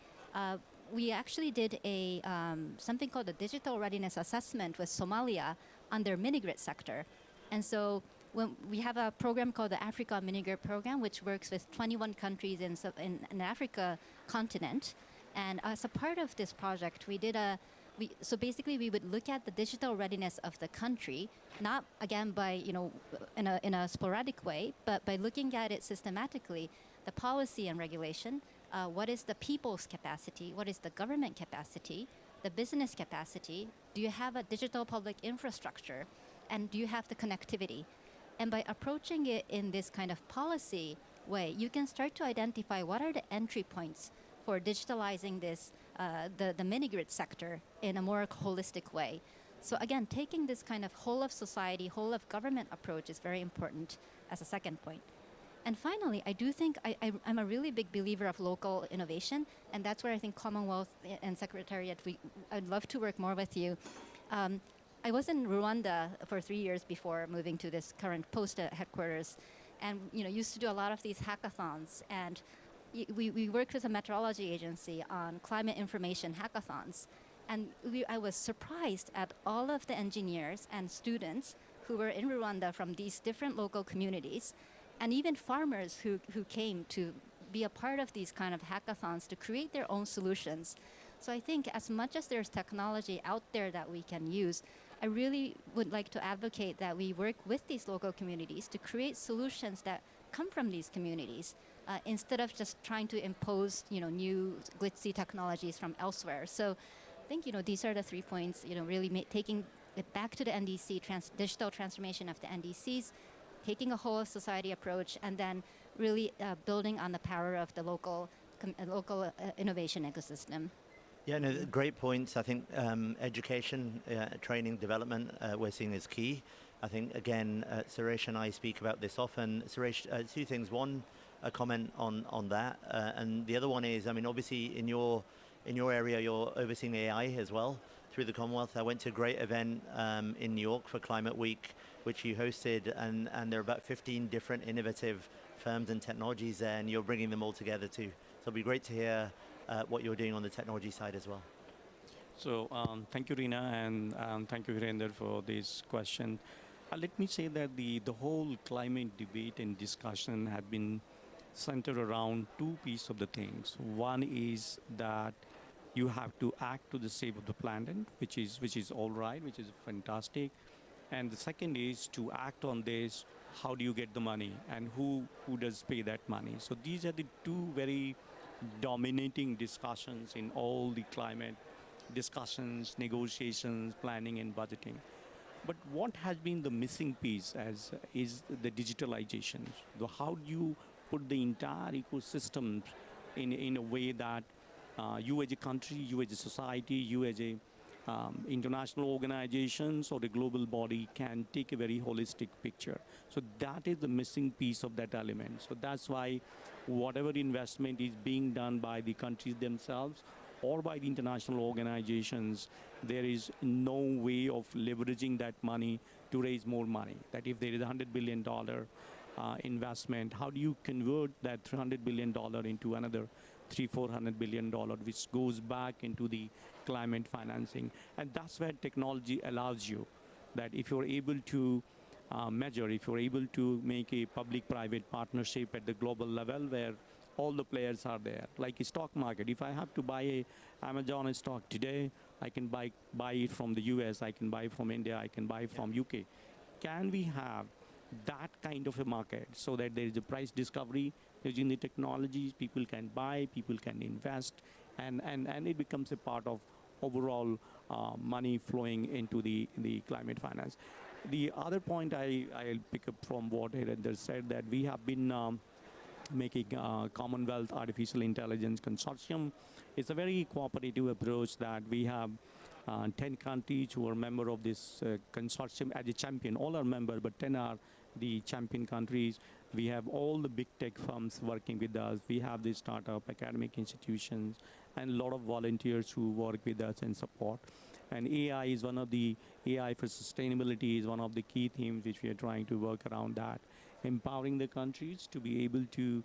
we actually did something called the Digital Readiness Assessment with Somalia on their mini-grid sector. And so when we have a program called the Africa Mini-Grid Program, which works with 21 countries in the Africa continent. And as a part of this project, so basically we would look at the digital readiness of the country, not again by, in a sporadic way, but by looking at it systematically, the policy and regulation, what is the people's capacity, what is the government capacity, the business capacity, do you have a digital public infrastructure, and do you have the connectivity? And by approaching it in this kind of policy way, you can start to identify what are the entry points for digitalizing this, the mini-grid sector in a more holistic way. So again, taking this kind of whole of society, whole of government approach is very important as a second point. And finally, I do think I'm a really big believer of local innovation, and that's where I think Commonwealth and Secretariat, I'd love to work more with you. I was in Rwanda for 3 years before moving to this current post headquarters, and used to do a lot of these hackathons, and we worked with a meteorology agency on climate information hackathons. And I was surprised at all of the engineers and students who were in Rwanda from these different local communities, and even farmers who came to be a part of these kind of hackathons to create their own solutions. So I think as much as there's technology out there that we can use, I really would like to advocate that we work with these local communities to create solutions that come from these communities, instead of just trying to impose, new glitzy technologies from elsewhere. So I think, these are the 3 points, really taking it back to the NDC, digital transformation of the NDCs, taking a whole of society approach, and then really building on the power of the local innovation ecosystem. Yeah, no, great points. I think education, training, development, we're seeing is key. I think, again, Suresh and I speak about this often. Suresh, 2 things. One, a comment on that, and the other one is, obviously in your in your area, you're overseeing AI as well through the Commonwealth. I went to a great event in New York for Climate Week, which you hosted, and there are about 15 different innovative firms and technologies there, and you're bringing them all together too. So it'll be great to hear what you're doing on the technology side as well. So thank you, Rina, and thank you, Hirander, for this question. Let me say that the whole climate debate and discussion have been centered around two pieces of the things. One is that you have to act to the save of the planet, which is all right, which is fantastic. And the second is to act on this. How do you get the money, and who does pay that money? So these are the two very dominating discussions in all the climate discussions, negotiations, planning, and budgeting. But what has been the missing piece is the digitalization. How do you put the entire ecosystem in a way that you as a country, you as a society, you as a international organizations or the global body can take a very holistic picture. So that is the missing piece of that element. So that's why whatever investment is being done by the countries themselves or by the international organizations, there is no way of leveraging that money to raise more money. That if there is $100 billion investment, how do you convert that $300 billion into another $300-400 billion, which goes back into the climate financing? And that's where technology allows you, that if you're able to measure, if you're able to make a public-private partnership at the global level where all the players are there, like a stock market. If I have to buy a Amazon stock today, I can buy it from the US, I can buy from India, I can buy from UK. Can we have that kind of a market so that there is a price discovery using the technologies, people can buy, people can invest, and it becomes a part of overall money flowing into the climate finance. The other point I'll pick up from what Hirander said, that we have been making Commonwealth Artificial Intelligence Consortium. It's a very cooperative approach that we have 10 countries who are member of this consortium as a champion. All are member, but 10 are the champion countries. We have all the big tech firms working with us. We have the startup academic institutions and a lot of volunteers who work with us and support. And AI is one of the, AI for sustainability is one of the key themes which we are trying to work around that. Empowering the countries to be able to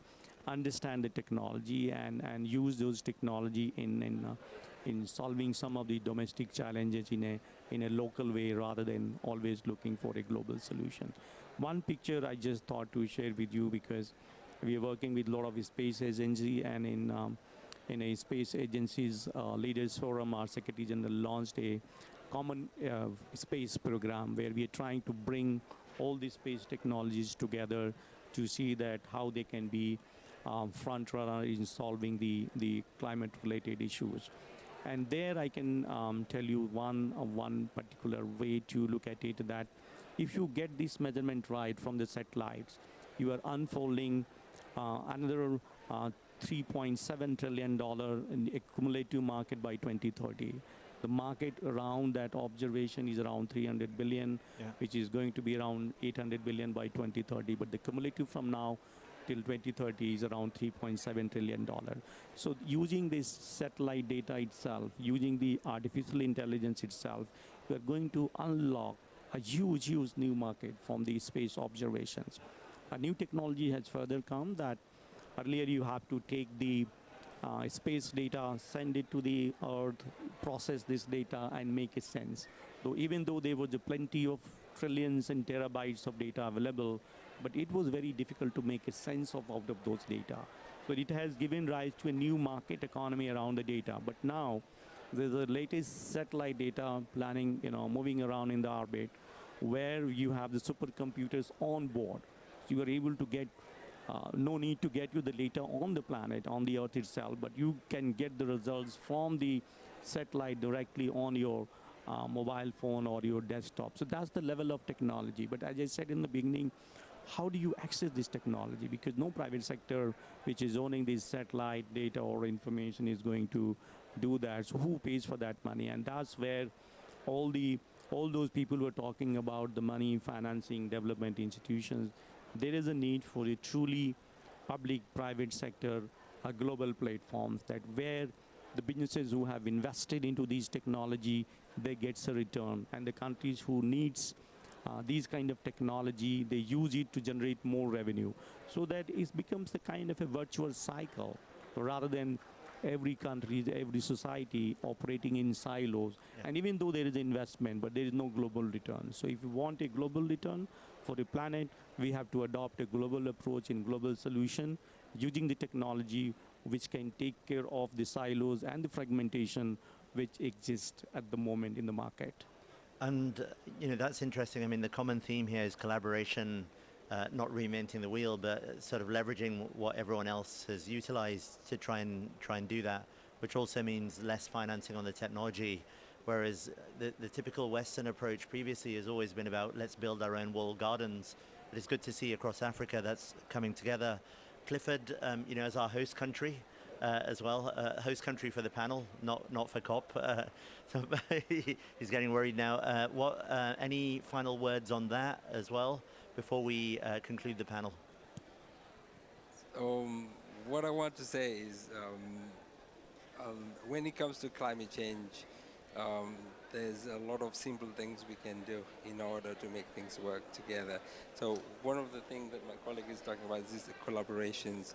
understand the technology and use those technology in solving some of the domestic challenges in a local way rather than always looking for a global solution. One picture I just thought to share with you, because we are working with a lot of space agency, and in a space agencies leaders forum, our Secretary General launched a common space program where we are trying to bring all these space technologies together to see that how they can be front runner in solving the climate related issues. And there I can tell you one particular way to look at it, that if you get this measurement right from the satellites, you are unfolding another $3.7 trillion in the cumulative market by 2030. The market around that observation is around 300 billion, which is going to be around 800 billion by 2030. But the cumulative from now till 2030 is around $3.7 trillion. So using this satellite data itself, using the artificial intelligence itself, we are going to unlock a huge new market from these space observations. A new technology has further come that earlier you have to take the space data, send it to the Earth, process this data, and make a sense. So even though there was plenty of trillions and terabytes of data available, but it was very difficult to make a sense out of those data. So it has given rise to a new market economy around the data. But now there's the latest satellite data planning, moving around in the orbit, where you have the supercomputers on board. So you are able to get no need to get you the data on the planet, on the Earth itself, but you can get the results from the satellite directly on your mobile phone or your desktop. So that's the level of technology. But as I said in the beginning, how do you access this technology? Because no private sector which is owning this satellite data or information is going to do that. So who pays for that money? And that's where all those people who are talking about the money financing development institutions, there is a need for a truly public-private sector global platforms that where the businesses who have invested into these technology, they get a return. And the countries who needs these kind of technology, they use it to generate more revenue. So that it becomes a kind of a virtuous cycle rather than every country, every society operating in silos. Yeah. And even though there is investment, but there is no global return. So if you want a global return for the planet, we have to adopt a global approach and global solution using the technology which can take care of the silos and the fragmentation which exist at the moment in the market. And that's interesting. I mean, the common theme here is collaboration, not reinventing the wheel, but sort of leveraging what everyone else has utilized to try and do that, which also means less financing on the technology. Whereas the typical Western approach previously has always been about let's build our own walled gardens. But it's good to see across Africa that's coming together. Clifford, as our host country as well, host country for the panel, not for COP. So he's getting worried now. Any final words on that as well before we conclude the panel? What I want to say is when it comes to climate change, there's a lot of simple things we can do in order to make things work together. So one of the things that my colleague is talking about is the collaborations.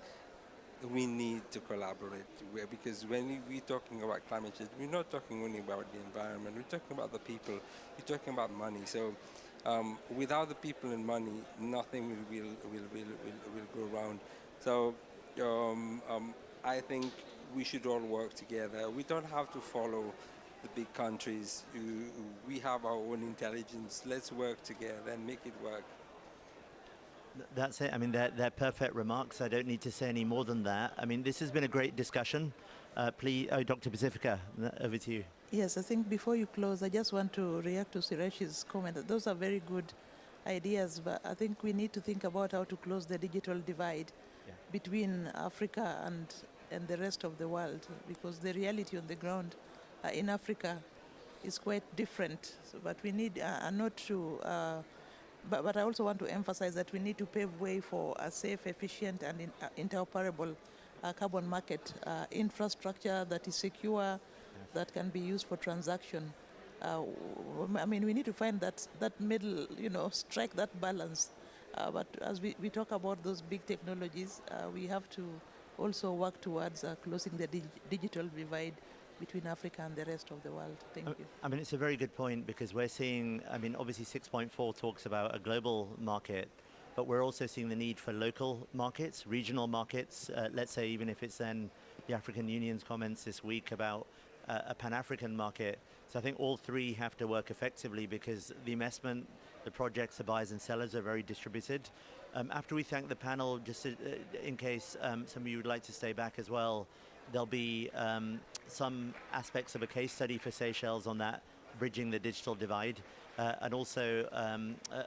We need to collaborate because when we're talking about climate change, we're not talking only about the environment, we're talking about the people, we're talking about money. So without the people and money, nothing will go around. So I think we should all work together. We don't have to follow the big countries. We have our own intelligence. Let's work together and make it work. That's it. I mean, they're perfect remarks. I don't need to say any more than that. I mean, this has been a great discussion. Please, Dr. Pacifica, over to you. Yes, I think before you close, I just want to react to Suresh's comment. Those are very good ideas, but I think we need to think about how to close the digital divide between Africa and the rest of the world, because the reality on the ground in Africa is quite different. So, but we need not to... But I also want to emphasize that we need to pave way for a safe, efficient, and interoperable carbon market infrastructure that is secure, that can be used for transaction. I mean, we need to find that middle, strike that balance. But as we talk about those big technologies, we have to also work towards closing the digital divide between Africa and the rest of the world. Thank you. I mean, it's a very good point because we're seeing, obviously 6.4 talks about a global market, but we're also seeing the need for local markets, regional markets, let's say even if it's then the African Union's comments this week about a Pan-African market. So I think all three have to work effectively because the investment, the projects, the buyers and sellers are very distributed. After we thank the panel, just in case some of you would like to stay back as well, there'll be some aspects of a case study for Seychelles on that, bridging the digital divide, and also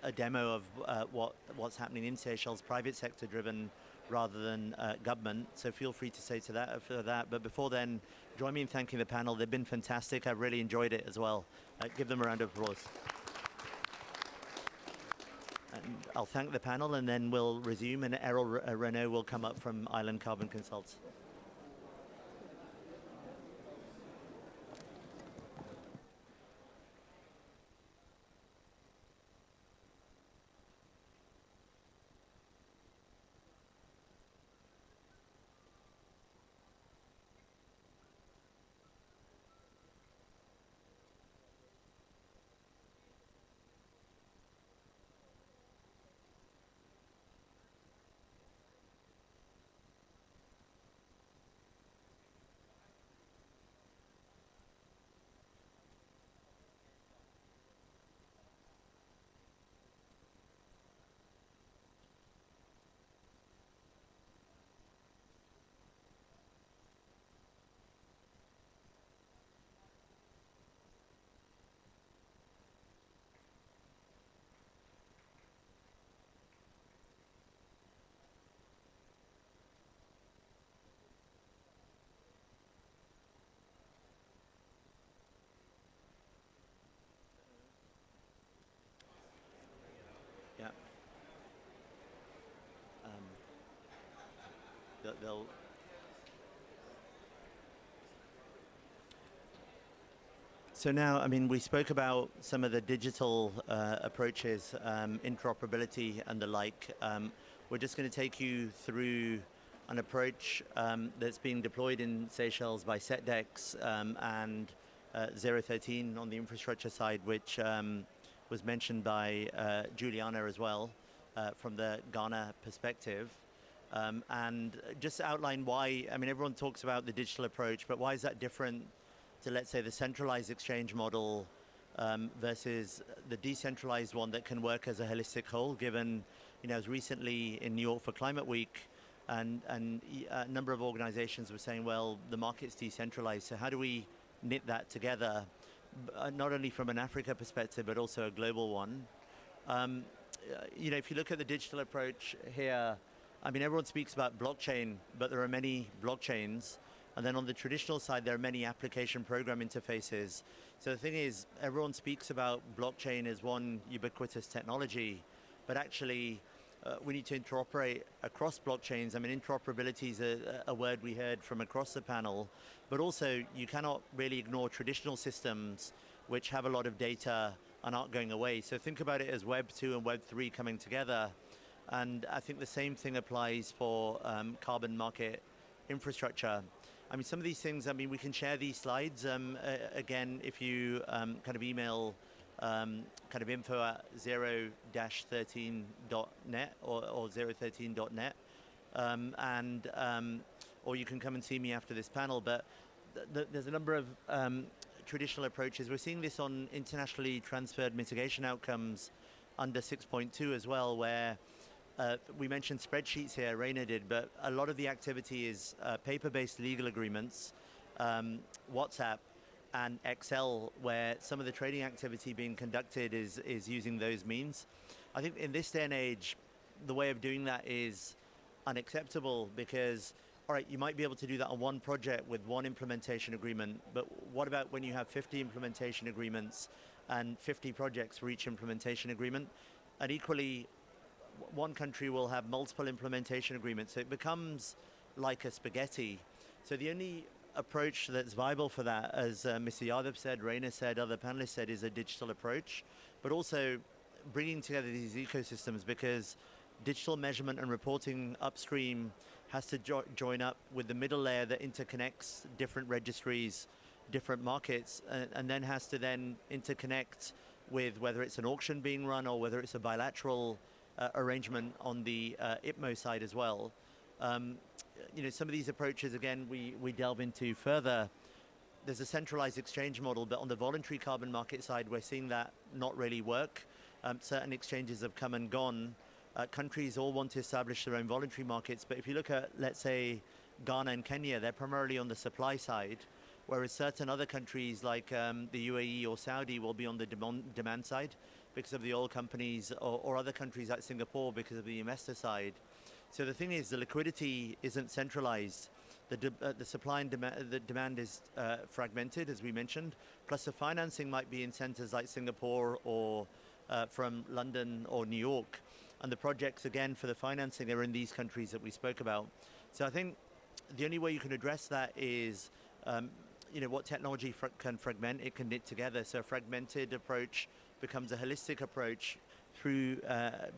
a demo of what's happening in Seychelles, private sector driven rather than government. So feel free to say to that for that. But before then, join me in thanking the panel. They've been fantastic. I've really enjoyed it as well. Give them a round of applause. And I'll thank the panel and then we'll resume, and Errol Renault will come up from Island Carbon Consults. Yeah. They'll So now, I mean, we spoke about some of the digital approaches, interoperability and the like. We're just going to take you through an approach that's being deployed in Seychelles by SECDEX and ZERO13 on the infrastructure side, which was mentioned by Juliana as well from the Ghana perspective. And just outline why, I mean, everyone talks about the digital approach, but why is that different to, let's say, the centralized exchange model versus the decentralized one that can work as a holistic whole, given, you know, as recently in New York for Climate Week, and a number of organizations were saying, well, the market's decentralized, so how do we knit that together, not only from an Africa perspective, but also a global one? You know, if you look at the digital approach here, I mean, everyone speaks about blockchain, but there are many blockchains. And then on the traditional side, there are many application program interfaces. So the thing is, everyone speaks about blockchain as one ubiquitous technology, but actually we need to interoperate across blockchains. I mean, interoperability is a word we heard from across the panel, but also you cannot really ignore traditional systems which have a lot of data and aren't going away. So think about it as Web 2 and Web 3 coming together. And I think the same thing applies for carbon market infrastructure. I mean, some of these things, I mean, we can share these slides. Again, if you kind of email kind of info@zero-13.net or 013.net, or you can come and see me after this panel. But there's a number of traditional approaches. We're seeing this on internationally transferred mitigation outcomes under 6.2 as well, where we mentioned spreadsheets here, Raina did, but a lot of the activity is paper-based legal agreements, WhatsApp, and Excel, where some of the trading activity being conducted is using those means. I think in this day and age, the way of doing that is unacceptable because, all right, you might be able to do that on one project with one implementation agreement, but what about when you have 50 implementation agreements and 50 projects for each implementation agreement? And equally, one country will have multiple implementation agreements, so it becomes like a spaghetti. So the only approach that's viable for that, as Mr. Yadav said, Raina said, other panelists said, is a digital approach, but also bringing together these ecosystems, because digital measurement and reporting upstream has to join up with the middle layer that interconnects different registries, different markets, and then has to then interconnect with whether it's an auction being run or whether it's a bilateral arrangement on the IPMO side as well. You know, some of these approaches, again, we delve into further. There's a centralized exchange model, but on the voluntary carbon market side, we're seeing that not really work. Certain exchanges have come and gone. Countries all want to establish their own voluntary markets, but if you look at, let's say, Ghana and Kenya, they're primarily on the supply side, whereas certain other countries like the UAE or Saudi will be on the demand side because of the oil companies, or other countries like Singapore because of the investor side. So the thing is, the liquidity isn't centralized. The supply and the demand is fragmented, as we mentioned, plus the financing might be in centers like Singapore or from London or New York. And the projects, again, for the financing are in these countries that we spoke about. So I think the only way you can address that is, you know, what technology can fragment, it can knit together. So a fragmented approach becomes a holistic approach through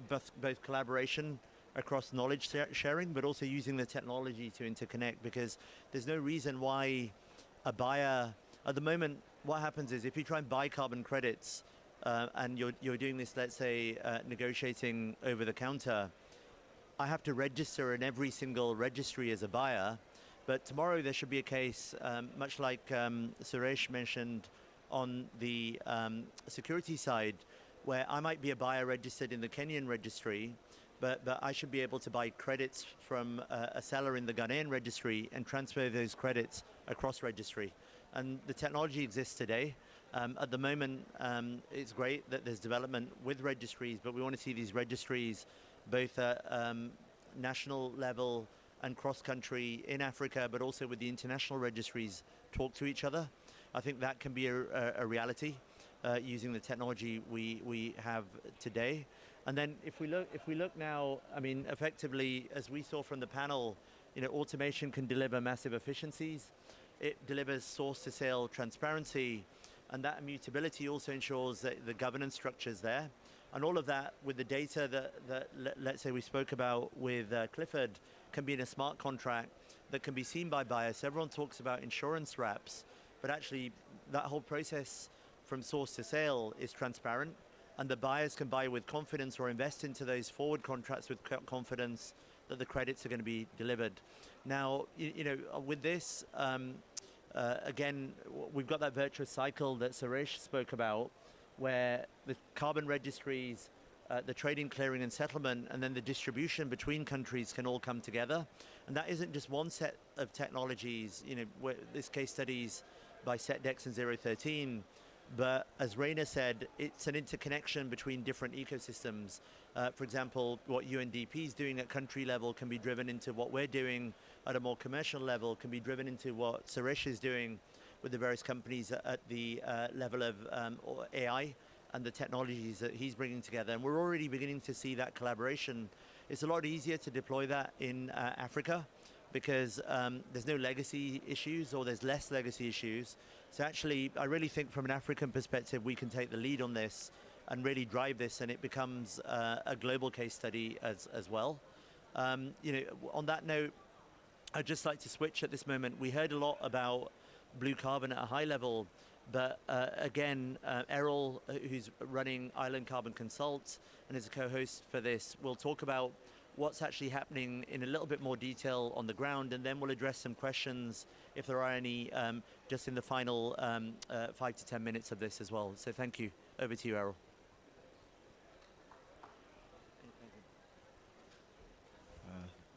both collaboration across knowledge sharing, but also using the technology to interconnect, because there's no reason why a buyer, at the moment, what happens is if you try and buy carbon credits and you're doing this, let's say, negotiating over the counter, I have to register in every single registry as a buyer. But tomorrow there should be a case, much like Suresh mentioned on the security side, where I might be a buyer registered in the Kenyan registry, but I should be able to buy credits from a seller in the Ghanaian registry and transfer those credits across registry. And the technology exists today. At the moment, it's great that there's development with registries, but we want to see these registries both at national level and cross-country in Africa, but also with the international registries talk to each other. I think that can be a reality using the technology we have today. And then if we look now, I mean, effectively, as we saw from the panel, you know, automation can deliver massive efficiencies. It delivers source-to-sale transparency. And that immutability also ensures that the governance structure is there. And all of that with the data that let's say we spoke about with Clifford can be in a smart contract that can be seen by buyers. Everyone talks about insurance wraps, but actually that whole process from source to sale is transparent, and the buyers can buy with confidence or invest into those forward contracts with confidence that the credits are going to be delivered. Now, with this, again, we've got that virtuous cycle that Suresh spoke about, where the carbon registries, the trading, clearing and settlement, and then the distribution between countries can all come together. And that isn't just one set of technologies, where this case studies by SECDEX and ZERO13, but as Raina said, it's an interconnection between different ecosystems. For example, what UNDP is doing at country level can be driven into what we're doing at a more commercial level, can be driven into what Suresh is doing with the various companies at the level of AI and the technologies that he's bringing together. And we're already beginning to see that collaboration. It's a lot easier to deploy that in Africa because there's no legacy issues, or there's less legacy issues. So actually, I really think from an African perspective, we can take the lead on this and really drive this, and it becomes a global case study as well. On that note, I'd just like to switch at this moment. We heard a lot about blue carbon at a high level, but again, Errol, who's running Island Carbon Consult and is a co-host for this, will talk about what's actually happening in a little bit more detail on the ground, and then we'll address some questions if there are any just in the final 5 to 10 minutes of this as well. So thank you. Over to you, Errol.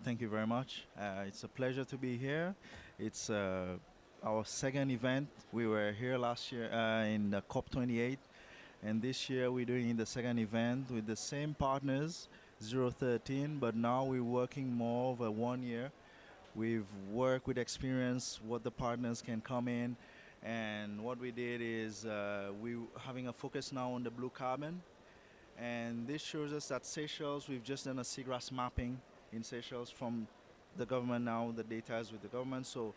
Thank you very much. It's a pleasure to be here. It's our second event. We were here last year in the COP28, and this year we're doing the second event with the same partners, ZERO13, but now we're working more over 1 year. We've worked with experience what the partners can come in, and what we did is we're having a focus now on the blue carbon, and this shows us that Seychelles, we've just done a seagrass mapping in Seychelles from the government. Now the data is with the government, so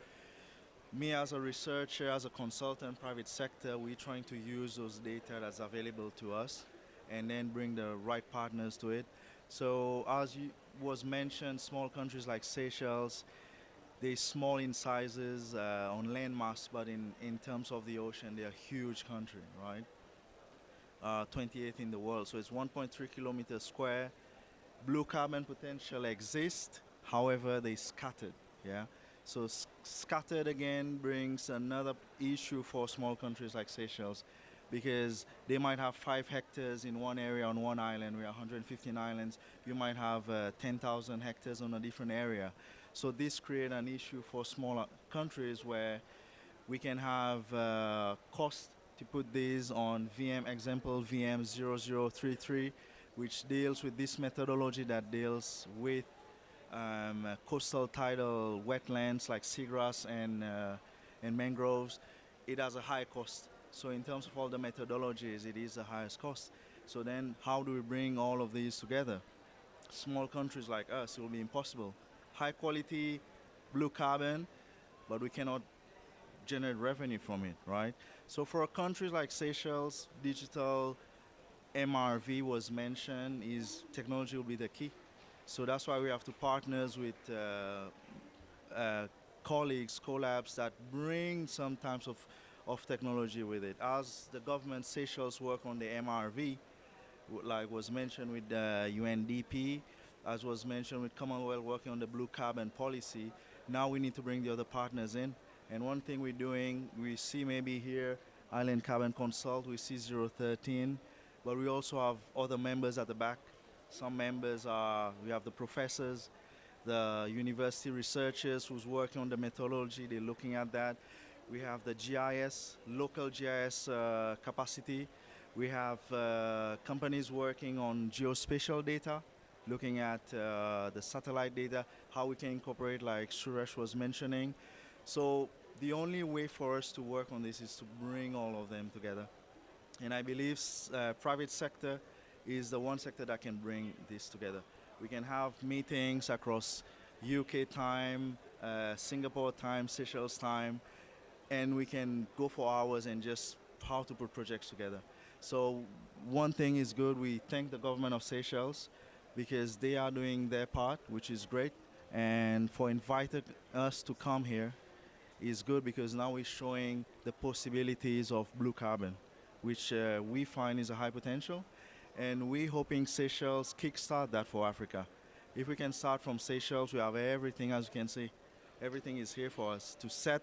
me as a researcher, as a consultant, private sector, we're trying to use those data that's available to us and then bring the right partners to it. So as was mentioned, small countries like Seychelles, they're small in sizes on land mass, but in terms of the ocean, they're a huge country, right? 28th in the world, so it's 1.3 kilometers square. Blue carbon potential exists, however, they scattered, yeah? So scattered again brings another issue for small countries like Seychelles, because they might have 5 hectares in one area on one island. We are 115 islands. You might have 10,000 hectares on a different area. So this creates an issue for smaller countries where we can have cost to put these on VM, example VM 0033, which deals with this methodology that deals with coastal tidal wetlands like seagrass and mangroves. It has a high cost. So in terms of all the methodologies, it is the highest cost. So then how do we bring all of these together? Small countries like us, it will be impossible. High quality blue carbon, but we cannot generate revenue from it, right? So for countries like Seychelles, digital MRV was mentioned, technology will be the key. So that's why we have to partners with colleagues, collabs that bring some types of technology with it. As the government Seychelles work on the MRV, like was mentioned with the UNDP, as was mentioned with Commonwealth working on the blue carbon policy, now we need to bring the other partners in. And one thing we're doing, we see maybe here, Island Carbon Consult, we see ZERO13, but we also have other members at the back. Some members are, we have the professors, the university researchers who's working on the methodology, they're looking at that. We have the GIS, local GIS capacity. We have companies working on geospatial data, looking at the satellite data, how we can incorporate, like Suresh was mentioning. So the only way for us to work on this is to bring all of them together. And I believe private sector is the one sector that can bring this together. We can have meetings across UK time, Singapore time, Seychelles time, and we can go for hours and just how to put projects together. So one thing is good. We thank the government of Seychelles because they are doing their part, which is great. And for inviting us to come here is good because now we're showing the possibilities of blue carbon, which we find is a high potential. And we're hoping Seychelles kickstart that for Africa. If we can start from Seychelles, we have everything, as you can see. Everything is here for us to set.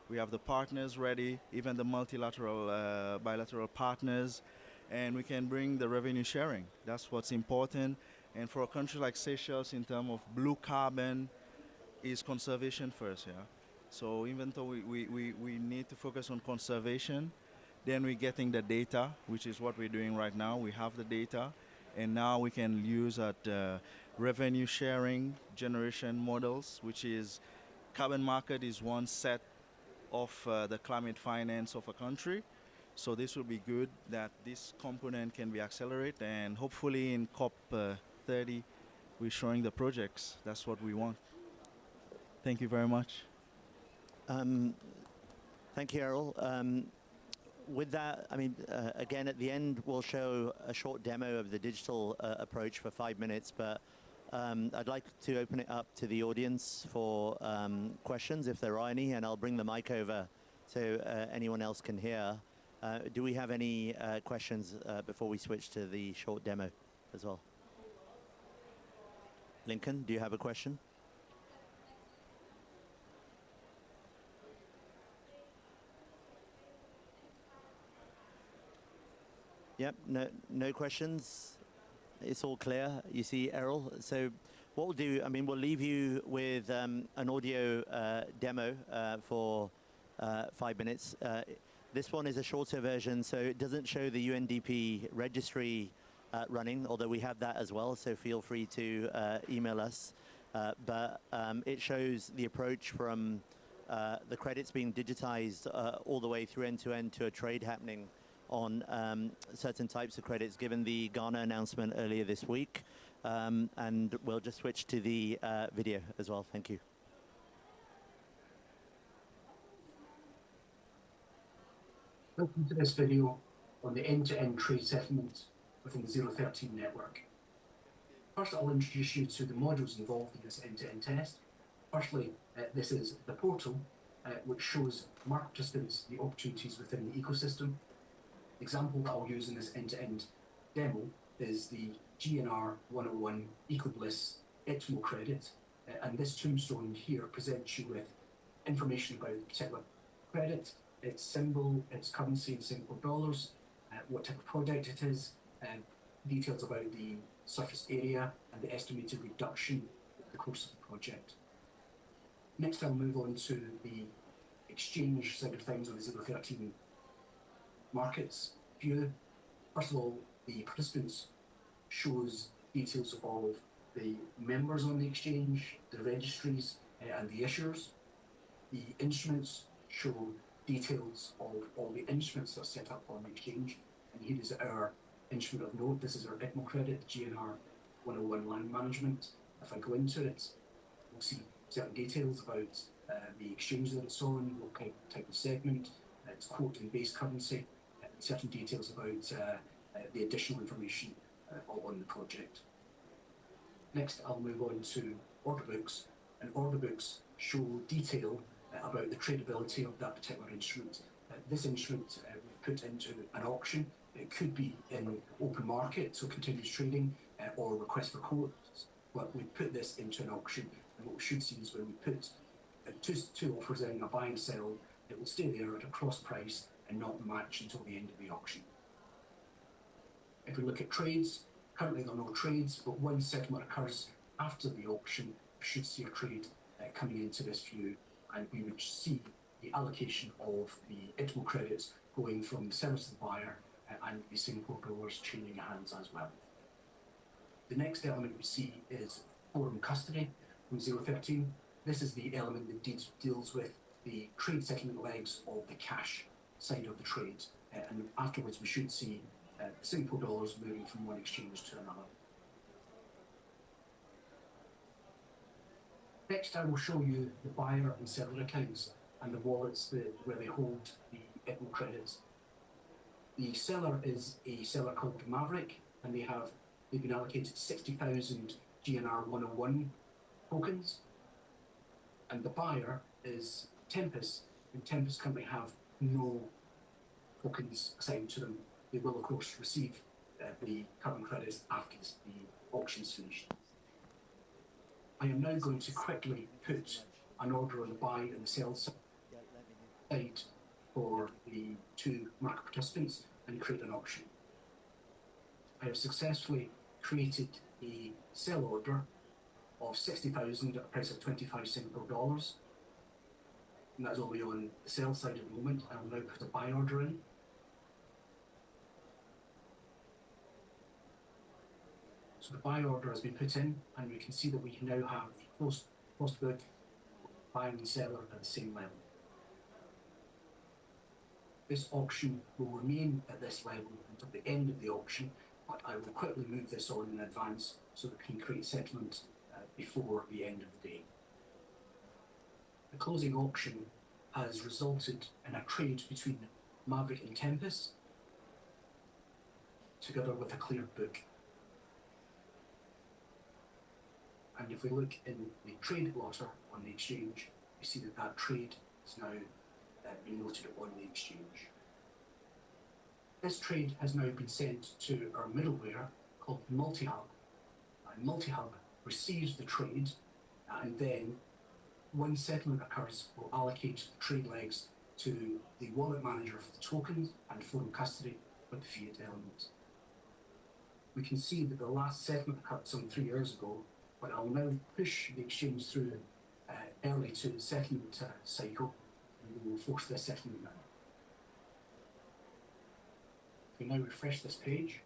We have the partners ready, even the multilateral, bilateral partners, and we can bring the revenue sharing. That's what's important. And for a country like Seychelles, in terms of blue carbon, is conservation first, yeah? So even though we need to focus on conservation, then we're getting the data, which is what we're doing right now. We have the data, and now we can use that revenue sharing generation models, which is carbon market is one set of the climate finance of a country. So this will be good that this component can be accelerated, and hopefully in COP 30, we're showing the projects. That's what we want. Thank you very much. Thank you, Errol. With that, I mean, again, at the end, we'll show a short demo of the digital approach for 5 minutes, but I'd like to open it up to the audience for questions, if there are any, and I'll bring the mic over so anyone else can hear. Do we have any questions before we switch to the short demo as well? Lincoln, do you have a question? Yep, no questions. It's all clear. You see, Errol. So what we'll do, I mean, we'll leave you with an audio demo for 5 minutes. This one is a shorter version, so it doesn't show the UNDP registry running, although we have that as well, so feel free to email us. But it shows the approach from the credits being digitized all the way through end-to-end to a trade happening on certain types of credits, given the Ghana announcement earlier this week. And we'll just switch to the video as well. Thank you. Welcome to this video on the end-to-end trade settlement within the ZERO13 network. First, I'll introduce you to the modules involved in this end-to-end test. Firstly, this is the portal, which shows market participants the opportunities within the ecosystem. The example that I'll use in this end-to-end demo is the GNR 101 EcoBliss ITMO credit. And this tombstone here presents you with information about the particular credit, its symbol, its currency in Singapore dollars, what type of project it is, details about the surface area and the estimated reduction over the course of the project. Next, I'll move on to the exchange side of things on the ZERO13 markets view. First of all, the participants shows details of the members on the exchange, the registries, and the issuers. The instruments show details of all the instruments that are set up on the exchange. And here is our instrument of note. This is our ITMO credit, GNR 101 land management. If I go into it, we'll see certain details about the exchange that it's on, what type of segment, its quote and base currency, and certain details about the additional information on the project. Next, I'll move on to order books, and order books show detail about the tradability of that particular instrument. This instrument we've put into an auction. It could be in open market, so continuous trading, or request for quotes, but we put this into an auction, and what we should see is when we put two offers in, a buy and sell, it will stay there at a cross price and not match until the end of the auction. If we look at trades, currently there are no trades, but when settlement occurs after the auction, we should see a trade coming into this view, and we would see the allocation of the ITMO credits going from the seller to the buyer, and the Singapore dollars changing hands as well. The next element we see is forum custody from ZERO13. This is the element that deals with the trade settlement legs of the cash side of the trade, and afterwards we should see Singapore dollars moving from one exchange to another. Next, I will show you the buyer and seller accounts and the wallets where they hold the ITMO credits. The seller is a seller called Maverick, and they've been allocated 60,000 GNR 101 tokens. And the buyer is Tempest, and Tempest currently have no tokens assigned to them. They will, of course, receive the carbon credits after the auction's finished. I am now going to quickly put an order on the buy and the sell side for the two market participants and create an auction. I have successfully created a sell order of 60,000 at a price of 25 Singapore dollars. And that's only on the sell side at the moment. I will now put a buy order in. So the buy order has been put in, and we can see that we can now have close book buyer and seller at the same level. This auction will remain at this level until the end of the auction, but I will quickly move this on in advance so that we can create settlement before the end of the day. The closing auction has resulted in a trade between Maverick and Tempest, together with a cleared book. And if we look in the trade blotter on the exchange, we see that that trade is now been noted on the exchange. This trade has now been sent to our middleware called Multi-Hub. And Multi-Hub receives the trade, and then when settlement occurs, we'll allocate the trade legs to the wallet manager for the tokens and foreign custody with the fiat element. We can see that the last settlement occurred some 3 years ago, but I'll now push the exchange through early to the settlement cycle, and we will force this settlement now. If we now refresh this page,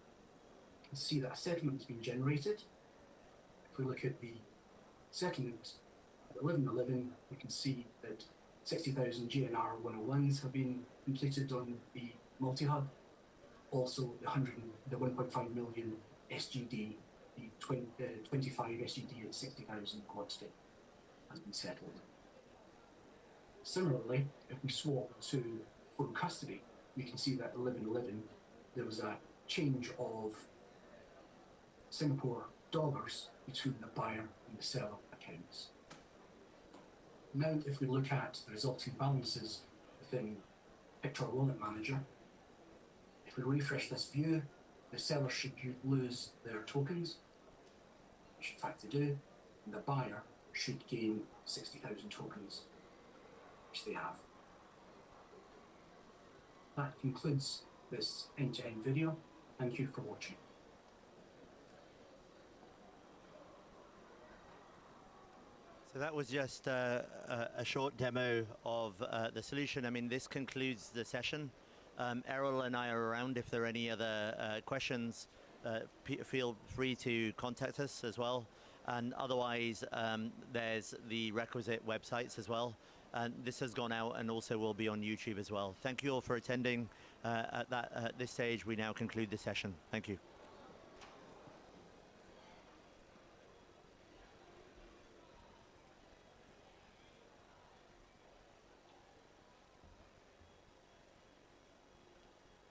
you can see that a settlement has been generated. If we look at the settlement at 11:11, we can see that 60,000 GNR 101s have been completed on the multi-hub. Also, the 1.5 million SGD, the 25 SGD at 60,000 quantity has been settled. Similarly, if we swap to foreign custody, we can see that 11:11 there was a change of Singapore dollars between the buyer and the seller accounts. Now, if we look at the resulting balances within Picture Wallet Manager, if we refresh this view, the seller should lose their tokens, which in fact they do, and the buyer should gain 60,000 tokens, which they have. That concludes this end-to-end video. Thank you for watching. So that was just a short demo of the solution. I mean, this concludes the session. Errol and I are around if there are any other questions. Feel free to contact us as well. And otherwise, there's the requisite websites as well. And this has gone out and also will be on YouTube as well. Thank you all for attending. At this stage, we now conclude the session. Thank you.